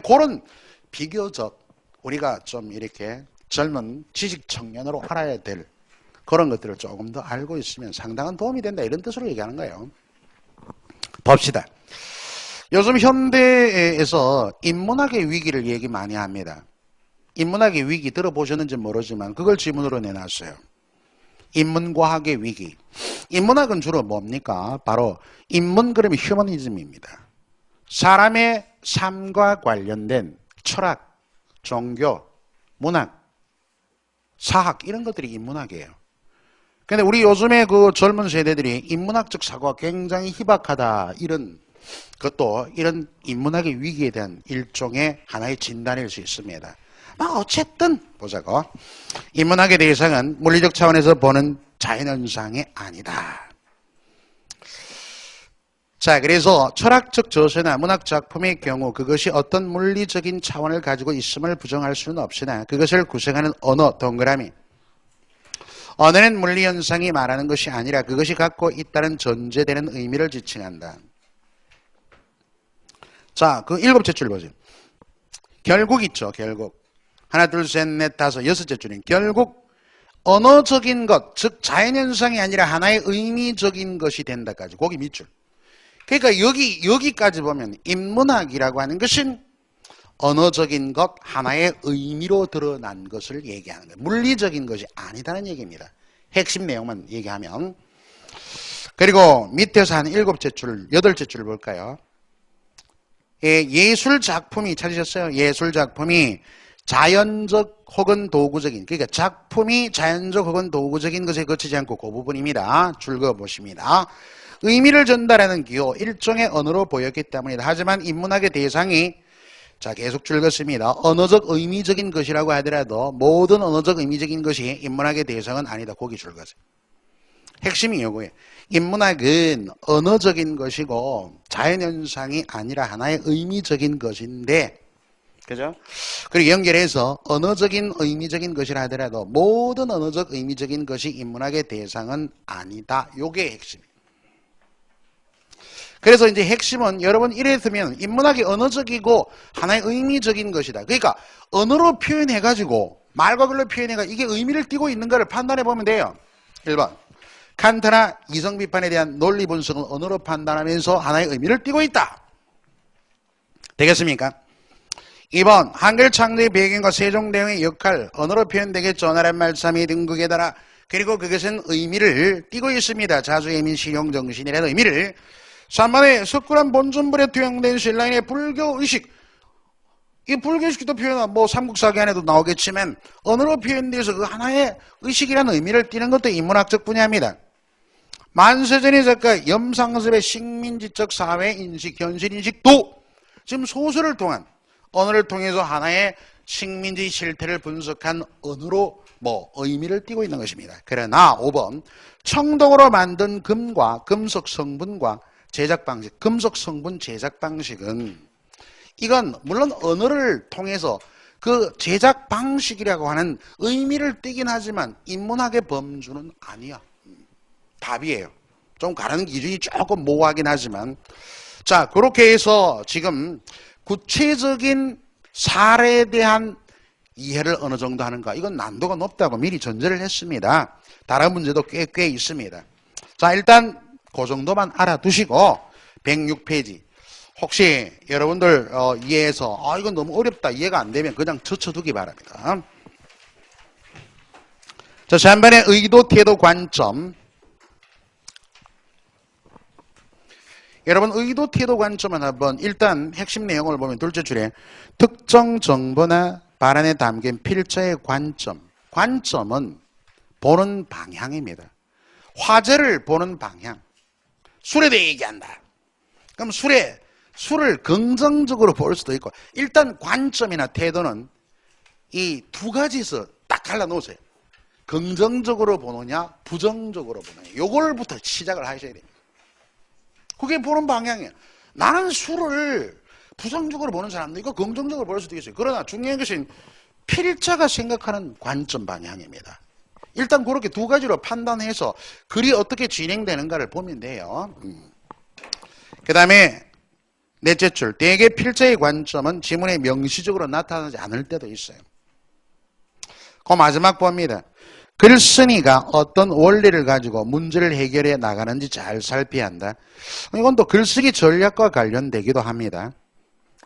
그런 비교적 우리가 좀 이렇게 젊은 지식 청년으로 알아야 될 그런 것들을 조금 더 알고 있으면 상당한 도움이 된다 이런 뜻으로 얘기하는 거예요. 봅시다. 요즘 현대에서 인문학의 위기를 얘기 많이 합니다. 인문학의 위기 들어보셨는지 모르지만 그걸 지문으로 내놨어요. 인문과학의 위기. 인문학은 주로 뭡니까? 바로 인문 그러면 휴머니즘입니다. 사람의 삶과 관련된 철학, 종교, 문학, 사학 이런 것들이 인문학이에요. 근데 우리 요즘에 그 젊은 세대들이 인문학적 사고가 굉장히 희박하다 이런 그것도 이런 인문학의 위기에 대한 일종의 하나의 진단일 수 있습니다. 어쨌든 보자고. 인문학의 대상은 물리적 차원에서 보는 자연현상이 아니다. 자, 그래서 철학적 저서나 문학작품의 경우 그것이 어떤 물리적인 차원을 가지고 있음을 부정할 수는 없으나 그것을 구성하는 언어, 동그라미. 언어는 물리현상이 말하는 것이 아니라 그것이 갖고 있다는 전제되는 의미를 지칭한다. 자, 그 7째 줄 보죠. 결국 있죠, 결국. 하나, 둘, 셋, 넷, 다섯, 6째 줄인 결국 언어적인 것, 즉 자연현상이 아니라 하나의 의미적인 것이 된다까지. 거기 밑줄. 그러니까 여기까지 보면 인문학이라고 하는 것은 언어적인 것, 하나의 의미로 드러난 것을 얘기하는 거예요. 물리적인 것이 아니다는 얘기입니다. 핵심 내용만 얘기하면. 그리고 밑에서 한 7째 줄, 8째 줄 볼까요? 예술 작품이 찾으셨어요? 예술 작품이 자연적 혹은 도구적인, 그러니까 작품이 자연적 혹은 도구적인 것에 거치지 않고 그 부분입니다. 줄 그어보십니다. 의미를 전달하는 기호, 일종의 언어로 보였기 때문이다. 하지만 인문학의 대상이, 자 계속 줄 긋습니다. 언어적 의미적인 것이라고 하더라도 모든 언어적 의미적인 것이 인문학의 대상은 아니다. 거기 줄 것을. 핵심이 이거예요. 인문학은 언어적인 것이고 자연현상이 아니라 하나의 의미적인 것인데, 그죠? 그리고 연결해서 언어적인 의미적인 것이라 하더라도 모든 언어적 의미적인 것이 인문학의 대상은 아니다. 요게 핵심이에요. 그래서 이제 핵심은 여러분 이랬으면 인문학이 언어적이고 하나의 의미적인 것이다. 그러니까 언어로 표현해가지고 말과 글로 표현해가지고 이게 의미를 띠고 있는가를 판단해 보면 돼요. 1번 칸트나 이성비판에 대한 논리 분석은 언어로 판단하면서 하나의 의미를 띠고 있다. 되겠습니까? 2번 한글 창조의 배경과 세종대왕의 역할 언어로 표현되겠죠. 나란 말씀이 등극에 따라 그리고 그것은 의미를 띠고 있습니다. 자주예민 실용정신이라는 의미를. 3번에 석굴암 본尊불에 투영된 신라인의 불교의식 이 불교의식도 표현은 뭐 삼국사기 안에도 나오겠지만 언어로 표현돼서 그 하나의 의식이라는 의미를 띠는 것도 인문학적 분야입니다. 만세전의 작가 염상섭의 식민지적 사회인식, 현실인식도 지금 소설을 통한 언어를 통해서 하나의 식민지 실태를 분석한 언어로 뭐 의미를 띠고 있는 것입니다. 그러나 5번 청동으로 만든 금과 금속 성분과 제작 방식, 금속 성분 제작 방식은 이건 물론 언어를 통해서 그 제작 방식이라고 하는 의미를 띠긴 하지만 인문학의 범주는 아니야. 답이에요. 좀 가르는 기준이 조금 모호하긴 하지만 자 그렇게 해서 지금 구체적인 사례에 대한 이해를 어느 정도 하는가 이건 난도가 높다고 미리 전제를 했습니다. 다른 문제도 꽤 있습니다. 자 일단 그 정도만 알아두시고 106페이지 혹시 여러분들 이해해서 이건 너무 어렵다 이해가 안 되면 그냥 젖혀두기 바랍니다. 자, 전반의 의도, 태도, 관점. 여러분 의도, 태도, 관점은 한번 일단 핵심 내용을 보면 둘째 줄에 특정 정보나 발언에 담긴 필자의 관점. 관점은 보는 방향입니다. 화제를 보는 방향. 술에 대해 얘기한다. 그럼 술을 긍정적으로 볼 수도 있고 일단 관점이나 태도는 이 두 가지에서 딱 갈라놓으세요. 긍정적으로 보느냐 부정적으로 보느냐 요걸부터 시작을 하셔야 됩니다. 그게 보는 방향이에요. 나는 술을 부정적으로 보는 사람도 있고 긍정적으로 볼 수도 있어요. 그러나 중요한 것은 필자가 생각하는 관점 방향입니다. 일단 그렇게 두 가지로 판단해서 글이 어떻게 진행되는가를 보면 돼요. 그 다음에 넷째 줄 대개 필자의 관점은 지문에 명시적으로 나타나지 않을 때도 있어요. 그 마지막 봅니다. 글쓴이가 어떤 원리를 가지고 문제를 해결해 나가는지 잘 살펴야 한다. 이건 또 글쓰기 전략과 관련되기도 합니다.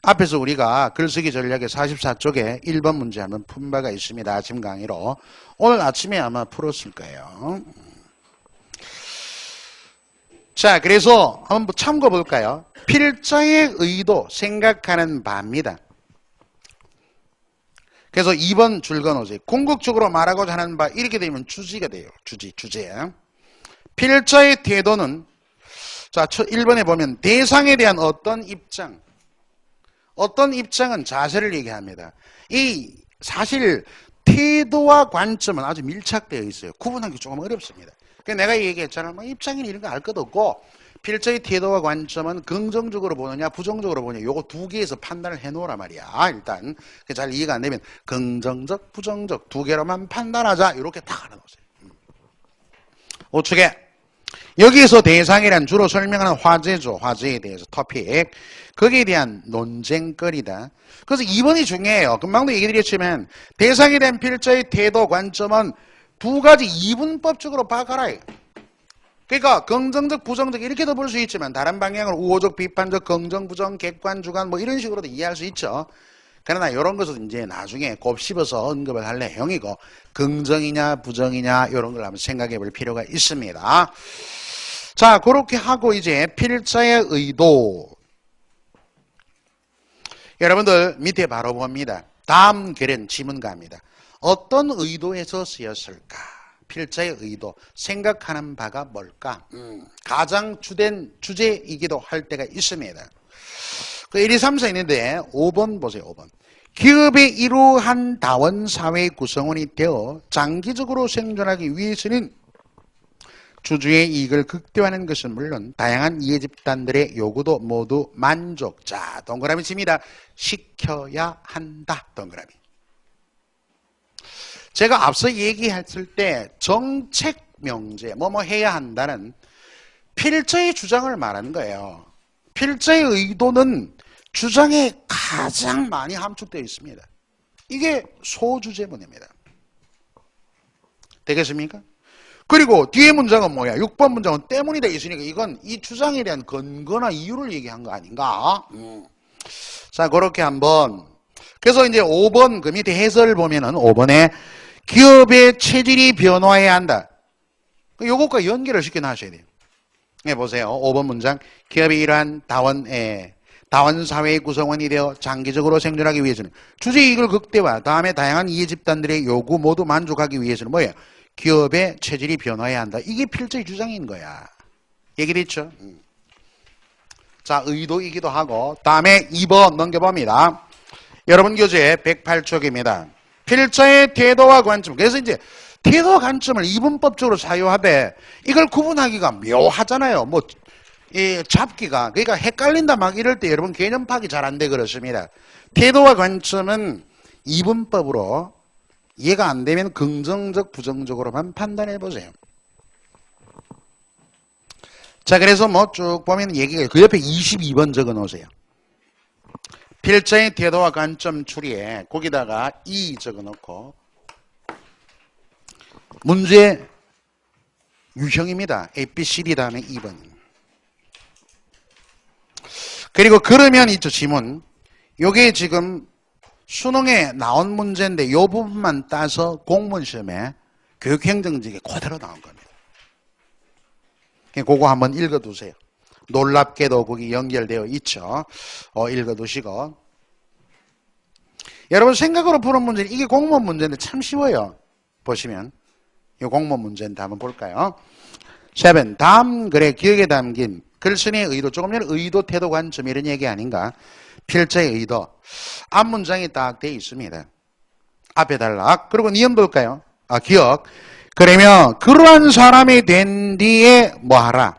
앞에서 우리가 글쓰기 전략의 44쪽에 1번 문제 한번 푼 바가 있습니다. 아침 강의로. 오늘 아침에 아마 풀었을 거예요. 자, 그래서 한번 참고 볼까요? 필자의 의도, 생각하는 바입니다. 그래서 2번 줄 그어놓으세요. 궁극적으로 말하고자 하는 바 이렇게 되면 주제가 돼요. 주제. 필자의 태도는 자 1번에 보면 대상에 대한 어떤 입장, 어떤 입장은 자세를 얘기합니다. 이 사실 태도와 관점은 아주 밀착되어 있어요. 구분하기 조금 어렵습니다. 그러니까 내가 얘기했잖아. 뭐 입장이나 이런 거 알 것도 없고 필자의 태도와 관점은 긍정적으로 보느냐 부정적으로 보느냐 요거 두 개에서 판단을 해놓으라 말이야. 일단 잘 이해가 안 되면 긍정적 부정적 두 개로만 판단하자 이렇게 딱 알아놓으세요. 우측에 여기에서 대상이란 주로 설명하는 화제죠. 화제에 대해서 토픽 거기에 대한 논쟁거리다. 그래서 2번이 중요해요. 금방도 얘기 드렸지만 대상에 대한 필자의 태도 관점은 두 가지 이분법적으로 봐가라. 그러니까 긍정적, 부정적 이렇게도 볼 수 있지만 다른 방향으로 우호적, 비판적, 긍정, 부정, 객관, 주관 뭐 이런 식으로도 이해할 수 있죠. 그러나 이런 것은 이제 나중에 곱씹어서 언급을 할 내용이고 긍정이냐 부정이냐 이런 걸 한번 생각해 볼 필요가 있습니다. 자, 그렇게 하고 이제 필자의 의도. 여러분들 밑에 바로 봅니다. 다음 글은 지문가입니다. 어떤 의도에서 쓰였을까? 필자의 의도, 생각하는 바가 뭘까? 가장 주된 주제이기도 할 때가 있습니다. 1, 2, 3, 4 있는데 5번 보세요. 5번. 기업의 이러한 다원 사회 구성원이 되어 장기적으로 생존하기 위해서는 주주의 이익을 극대화하는 것은 물론 다양한 이해집단들의 요구도 모두 만족. 자, 동그라미 칩니다. 시켜야 한다. 동그라미. 제가 앞서 얘기했을 때 정책 명제, 뭐뭐 해야 한다는 필자의 주장을 말하는 거예요. 필자의 의도는 주장에 가장 많이 함축되어 있습니다. 이게 소주제문입니다. 되겠습니까? 그리고 뒤에 문장은 뭐야? 6번 문장은 때문이 되어 있으니까 이건 이 주장에 대한 근거나 이유를 얘기한 거 아닌가? 자, 그렇게 한번. 그래서 이제 5번 그 밑에 해설을 보면은 5번에 기업의 체질이 변화해야 한다. 요것과 연결을 시켜 놔셔야 돼요. 네, 보세요. 5번 문장. 기업이 이러한 다원사회의 구성원이 되어 장기적으로 생존하기 위해서는 주주이익을 극대화, 다음에 다양한 이해집단들의 요구 모두 만족하기 위해서는 뭐예요? 기업의 체질이 변화해야 한다. 이게 필자의 주장인 거야. 얘기됐죠? 자, 의도이기도 하고. 다음에 2번 넘겨봅니다. 여러분 교재 108쪽입니다. 필자의 태도와 관점. 그래서 이제 태도와 관점을 이분법적으로 사유하되 이걸 구분하기가 묘하잖아요. 뭐 이 잡기가. 그러니까 헷갈린다 막 이럴 때 여러분 개념 파악이 잘 안 돼 그렇습니다. 태도와 관점은 이분법으로 이해가 안 되면 긍정적 부정적으로만 판단해 보세요. 자, 그래서 뭐 쭉 보면 얘기가 그 옆에 22번 적어 놓으세요. 필자의 태도와 관점 추리에 거기다가 E 적어 놓고 문제 유형입니다. A, B, C, D 다음에 2번. 그리고 그러면 있죠, 지문. 요게 지금 수능에 나온 문제인데 이 부분만 따서 공무원 시험에 교육행정직에 그대로 나온 겁니다. 그거 한번 읽어두세요. 놀랍게도 거기 연결되어 있죠. 읽어두시고. 여러분 생각으로 푸는 문제는 이게 공무원 문제인데 참 쉬워요. 보시면 이 공무원 문제인데 한번 볼까요? 7. 다음 글에 기억에 담긴 글쓴이의 의도, 조금 전에 의도, 태도, 관점 이런 얘기 아닌가? 필자의 의도. 앞 문장이 딱 되어 있습니다. 앞에 단락. 그리고 니은 볼까요? 기억. 그러면 그러한 사람이 된 뒤에 뭐 하라?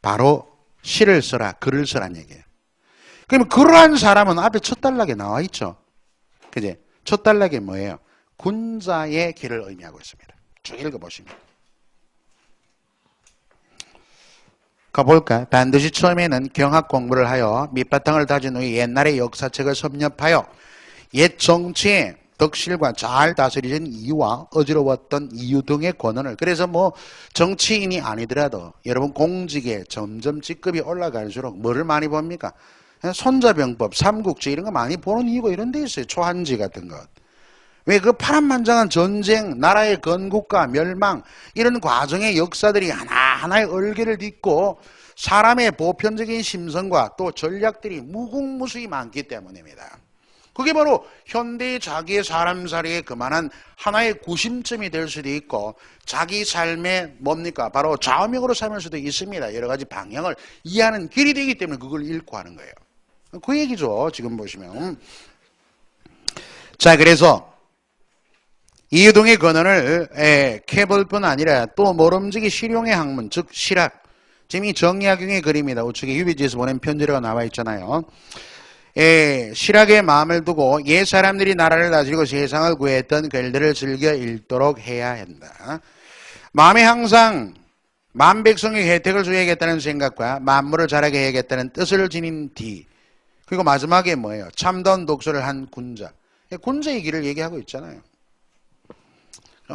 바로 시를 써라, 글을 써란 얘기예요. 그러면 그러한 사람은 앞에 첫 단락에 나와 있죠. 그지? 첫 단락에 뭐예요? 군자의 길을 의미하고 있습니다. 쭉 읽어보시면. 가볼까? 반드시 처음에는 경학 공부를 하여 밑바탕을 다진 후에 옛날의 역사책을 섭렵하여 옛 정치의 덕실과 잘 다스려진 이유와 어지러웠던 이유 등의 권한을, 그래서 뭐 정치인이 아니더라도 여러분 공직에 점점 직급이 올라갈수록 뭐를 많이 봅니까? 손자병법, 삼국지 이런 거 많이 보는 이유가 이런 데 있어요. 초한지 같은 것. 왜 그 파란만장한 전쟁, 나라의 건국과 멸망 이런 과정의 역사들이 하나하나의 얼개를 딛고 사람의 보편적인 심성과 또 전략들이 무궁무수히 많기 때문입니다. 그게 바로 현대의 자기의 사람살이에 그만한 하나의 구심점이 될 수도 있고 자기 삶의 뭡니까? 바로 좌우명으로 삼을 수도 있습니다. 여러 가지 방향을 이해하는 길이 되기 때문에 그걸 읽고 하는 거예요. 그 얘기죠. 지금 보시면. 자, 그래서 이유동의 근원을 캐볼 뿐 아니라 또 모름지기 실용의 학문, 즉 실학. 지금 이 정약용의 글입니다. 우측에 휴비지에서 보낸 편지가 나와 있잖아요. 실학에 마음을 두고 옛 사람들이 나라를 다스리고 세상을 구했던 글들을 즐겨 읽도록 해야 한다. 마음에 항상 만백성의 혜택을 줘야겠다는 생각과 만물을 자라게 해야겠다는 뜻을 지닌 뒤. 그리고 마지막에 뭐예요? 참다운 독서를 한 군자. 군자의 길을 얘기하고 있잖아요.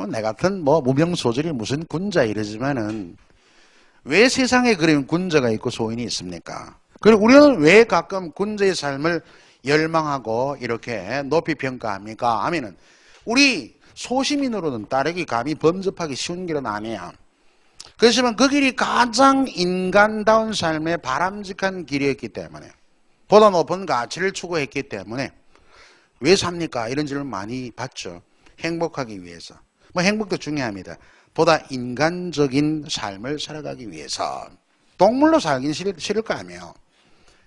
내 같은 뭐 무명소절이 무슨 군자 이러지만은 왜 세상에 그런 군자가 있고 소인이 있습니까? 그리고 우리는 왜 가끔 군자의 삶을 열망하고 이렇게 높이 평가합니까? 하면은 우리 소시민으로는 따르기 감히 범접하기 쉬운 길은 아니야. 그렇지만 그 길이 가장 인간다운 삶의 바람직한 길이었기 때문에 보다 높은 가치를 추구했기 때문에 왜 삽니까? 이런 질문 많이 받죠. 행복하기 위해서. 뭐 행복도 중요합니다. 보다 인간적인 삶을 살아가기 위해서. 동물로 살긴 싫을 거 아니에요.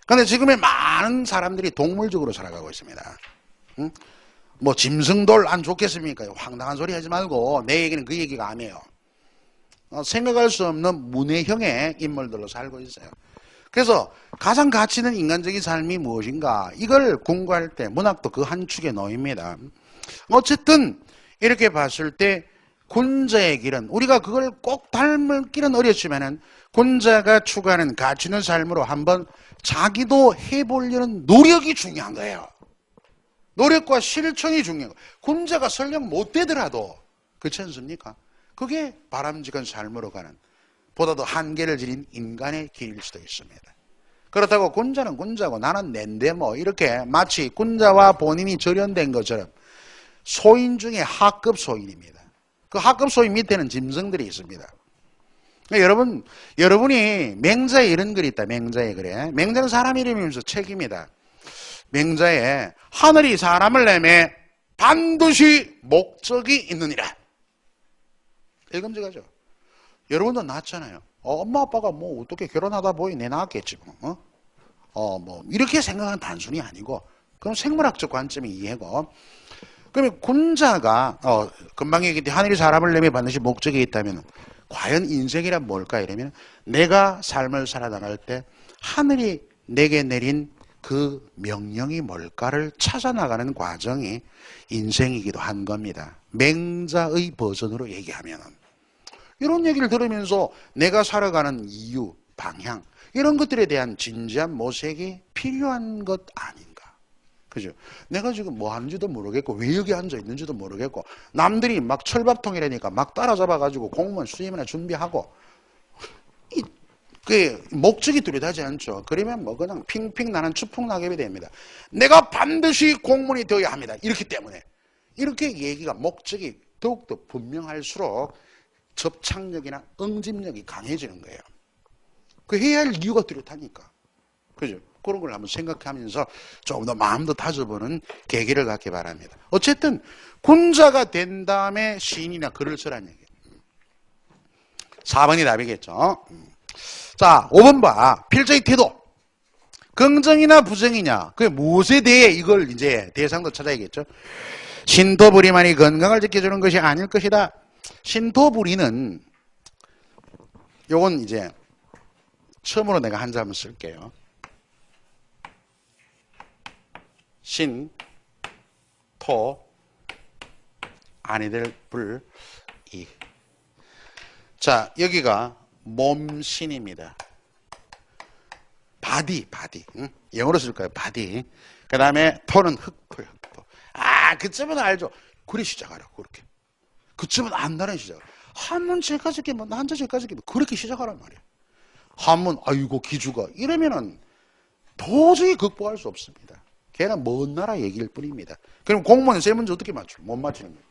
그런데 지금의 많은 사람들이 동물적으로 살아가고 있습니다. 응? 뭐 짐승돌 안 좋겠습니까? 황당한 소리 하지 말고 내 얘기는 그 얘기가 아니에요. 생각할 수 없는 문외형의 인물들로 살고 있어요. 그래서 가장 가치 있는 인간적인 삶이 무엇인가 이걸 공부할 때 문학도 그 한 축에 놓입니다. 어쨌든 이렇게 봤을 때 군자의 길은 우리가 그걸 꼭 닮을 길은 어렵지만은 군자가 추구하는 가치 있는 삶으로 한번 자기도 해보려는 노력이 중요한 거예요. 노력과 실천이 중요한 거예요. 군자가 설령 못 되더라도 그렇지 않습니까? 그게 바람직한 삶으로 가는 보다도 한계를 지닌 인간의 길일 수도 있습니다. 그렇다고 군자는 군자고 나는 낸데 뭐 이렇게 마치 군자와 본인이 절연된 것처럼 소인 중에 하급 소인입니다. 그 하급 소인 밑에는 짐승들이 있습니다. 그러니까 여러분이 맹자에 이런 글이 있다. 맹자에 그래. 맹자는 사람 이름이면서 책입니다. 맹자에 하늘이 사람을 내매 반드시 목적이 있느니라. 읽음직하죠. 여러분도 낳았잖아요. 엄마 아빠가 뭐 어떻게 결혼하다 보니 내 낳았겠지 뭐. 뭐 이렇게 생각하는 단순히 아니고 그럼 생물학적 관점이 이해고. 그러면 군자가 금방 얘기했듯이 하늘이 사람을 내매 반드시 목적이 있다면 과연 인생이란 뭘까 이러면 내가 삶을 살아나갈 때 하늘이 내게 내린 그 명령이 뭘까를 찾아나가는 과정이 인생이기도 한 겁니다. 맹자의 버전으로 얘기하면은 이런 얘기를 들으면서 내가 살아가는 이유, 방향 이런 것들에 대한 진지한 모색이 필요한 것 아닌가. 그죠? 내가 지금 뭐 하는지도 모르겠고 왜 여기 앉아 있는지도 모르겠고 남들이 막 철밥통이라니까 막 따라잡아가지고 공무원 수임이나 준비하고 그 목적이 뚜렷하지 않죠. 그러면 뭐 그냥 핑핑 나는 추풍낙엽이 됩니다. 내가 반드시 공무원이 되어야 합니다. 이렇기 때문에 이렇게 얘기가 목적이 더욱더 분명할수록 접착력이나 응집력이 강해지는 거예요. 그 해야 할 이유가 뚜렷하니까. 그죠? 그런 걸 한번 생각하면서 조금 더 마음도 다져보는 계기를 갖기 바랍니다. 어쨌든 군자가 된 다음에 시인이나 글을 쓰라는 얘기예요. 4번이 답이겠죠. 자, 5번 봐. 필자의 태도. 긍정이냐 부정이냐. 그게 무엇에 대해 이걸 이제 대상도 찾아야겠죠. 신토부리만이 건강을 지켜주는 것이 아닐 것이다. 신토부리는 요건 이제 처음으로 내가 한자 한번 쓸게요. 신, 토, 아니될 불, 이. 자, 여기가 몸신입니다. 바디. 응? 영어로 쓸까요? 바디. 그 다음에 토는 흑토. 그쯤은 알죠. 그래 시작하라고, 그렇게. 그쯤은 안다는 시작. 한문 제까지 끼면, 한자 제까지 끼면, 그렇게 시작하란 말이야. 한문, 아이고, 기주가. 이러면은 도저히 극복할 수 없습니다. 걔는 먼 나라 얘기일 뿐입니다. 그럼 공무원 세 문제 어떻게 맞춰? 못 맞추는 거예요.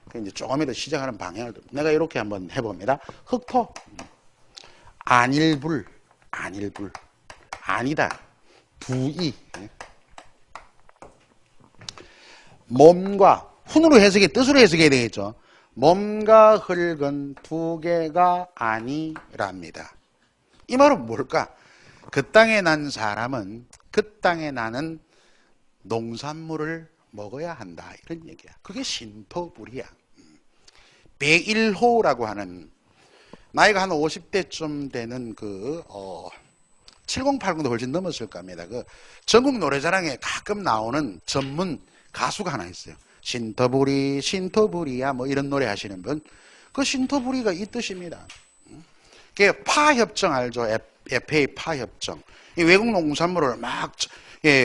그럼 이제 조금이라도 시작하는 방향을 내가 이렇게 한번 해봅니다. 흑토. 안일불. 아니다. 두이. 몸과 훈으로 해석해 뜻으로 해석해야 되겠죠. 몸과 흙은 두 개가 아니랍니다. 이 말은 뭘까? 그 땅에 난 사람은 그 땅에 나는 농산물을 먹어야 한다. 이런 얘기야. 그게 신토불이야. 배일호라고 하는 나이가 한 50대쯤 되는 7080도 훨씬 넘었을 겁니다. 그 전국 노래자랑에 가끔 나오는 전문 가수가 하나 있어요. 신토부리야 뭐 이런 노래 하시는 분. 그 신토부리가 이 뜻입니다. 그게 파협정 알죠? FTA 파협정. 이 외국 농산물을 막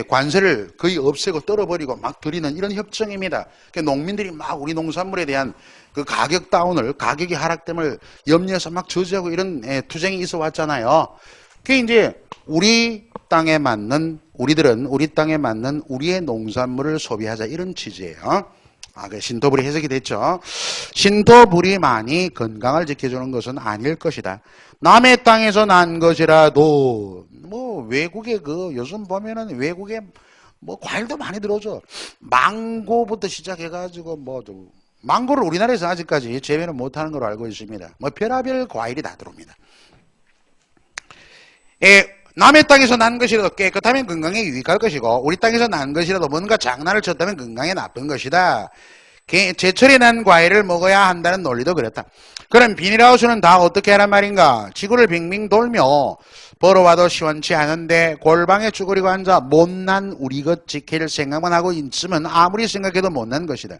관세를 거의 없애고 떨어버리고 막 들이는 이런 협정입니다. 농민들이 막 우리 농산물에 대한 그 가격 다운을, 가격이 하락됨을 염려해서 막 저지하고 이런 투쟁이 있어 왔잖아요. 그게 이제 우리 땅에 맞는, 우리들은 우리 땅에 맞는 우리의 농산물을 소비하자 이런 취지예요. 그 신토불이 해석이 됐죠. 신토불이만이 건강을 지켜주는 것은 아닐 것이다. 남의 땅에서 난 것이라도 뭐 외국에 요즘 보면은 외국에 뭐 과일도 많이 들어오죠. 망고부터 시작해가지고 망고를 우리나라에서 아직까지 재배는 못하는 걸로 알고 있습니다. 뭐 별의별 과일이 다 들어옵니다. 남의 땅에서 난 것이라도 깨끗하면 건강에 유익할 것이고 우리 땅에서 난 것이라도 뭔가 장난을 쳤다면 건강에 나쁜 것이다. 제철이 난 과일을 먹어야 한다는 논리도 그렇다. 그럼 비닐하우스는 다 어떻게 하란 말인가? 지구를 빙빙 돌며 벌어와도 시원치 않은데 골방에 쭈그리고 앉아 못난 우리 것 지킬 생각만 하고 있으면 아무리 생각해도 못난 것이다.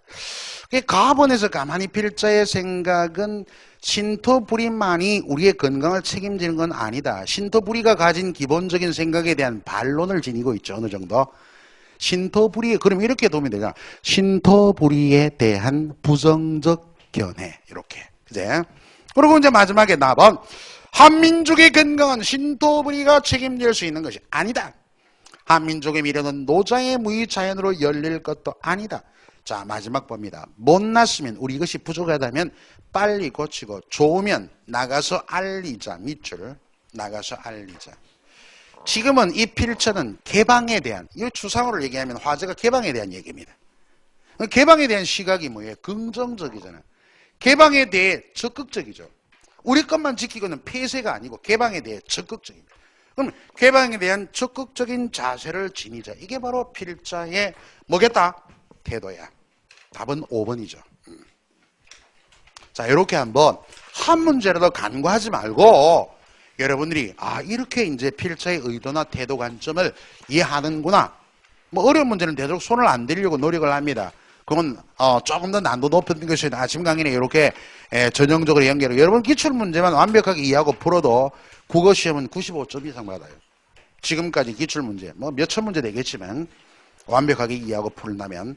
가본에서 가만히 필자의 생각은 신토부리만이 우리의 건강을 책임지는 건 아니다. 신토부리가 가진 기본적인 생각에 대한 반론을 지니고 있죠. 어느 정도. 신토부리, 그럼 이렇게 도움이 되잖아. 신토부리에 대한 부정적 견해. 이렇게. 그제? 그리고 이제 마지막에 나번 한민족의 건강은 신토부리가 책임질 수 있는 것이 아니다. 한민족의 미래는 노자의 무의 자연으로 열릴 것도 아니다. 자, 마지막 봅니다. 못났으면 우리 이것이 부족하다면 빨리 고치고 좋으면 나가서 알리자. 밑줄 나가서 알리자. 지금은 이 필체는 개방에 대한, 이 추상으로 얘기하면 화제가 개방에 대한 얘기입니다. 개방에 대한 시각이 뭐예요? 긍정적이잖아요. 개방에 대해 적극적이죠. 우리 것만 지키고는 폐쇄가 아니고 개방에 대해 적극적입니다. 그럼 개방에 대한 적극적인 자세를 지니자. 이게 바로 필자의 뭐겠다? 태도야. 답은 5번이죠. 자, 이렇게 한번 한 문제라도 간과하지 말고 여러분들이 이렇게 이제 필자의 의도나 태도 관점을 이해하는구나. 뭐 어려운 문제는 되도록 손을 안 대려고 노력을 합니다. 그건 조금 더 난도 높은 것이 아침 강의는 이렇게 전형적으로 연결을. 여러분 기출 문제만 완벽하게 이해하고 풀어도 국어 시험은 95점 이상 받아요. 지금까지 기출 문제 뭐 몇천 문제 되겠지만 완벽하게 이해하고 풀다면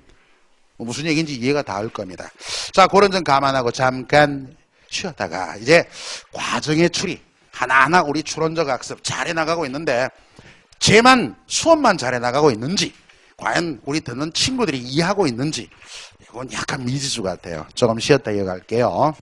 무슨 얘기인지 이해가 닿을 겁니다. 자, 그런 점 감안하고 잠깐 쉬었다가 이제 과정의 추리 하나하나 우리 추론적 학습 잘해 나가고 있는데 수업만 잘해 나가고 있는지 과연 우리 듣는 친구들이 이해하고 있는지 이건 약간 미지수 같아요. 조금 쉬었다 이어갈게요.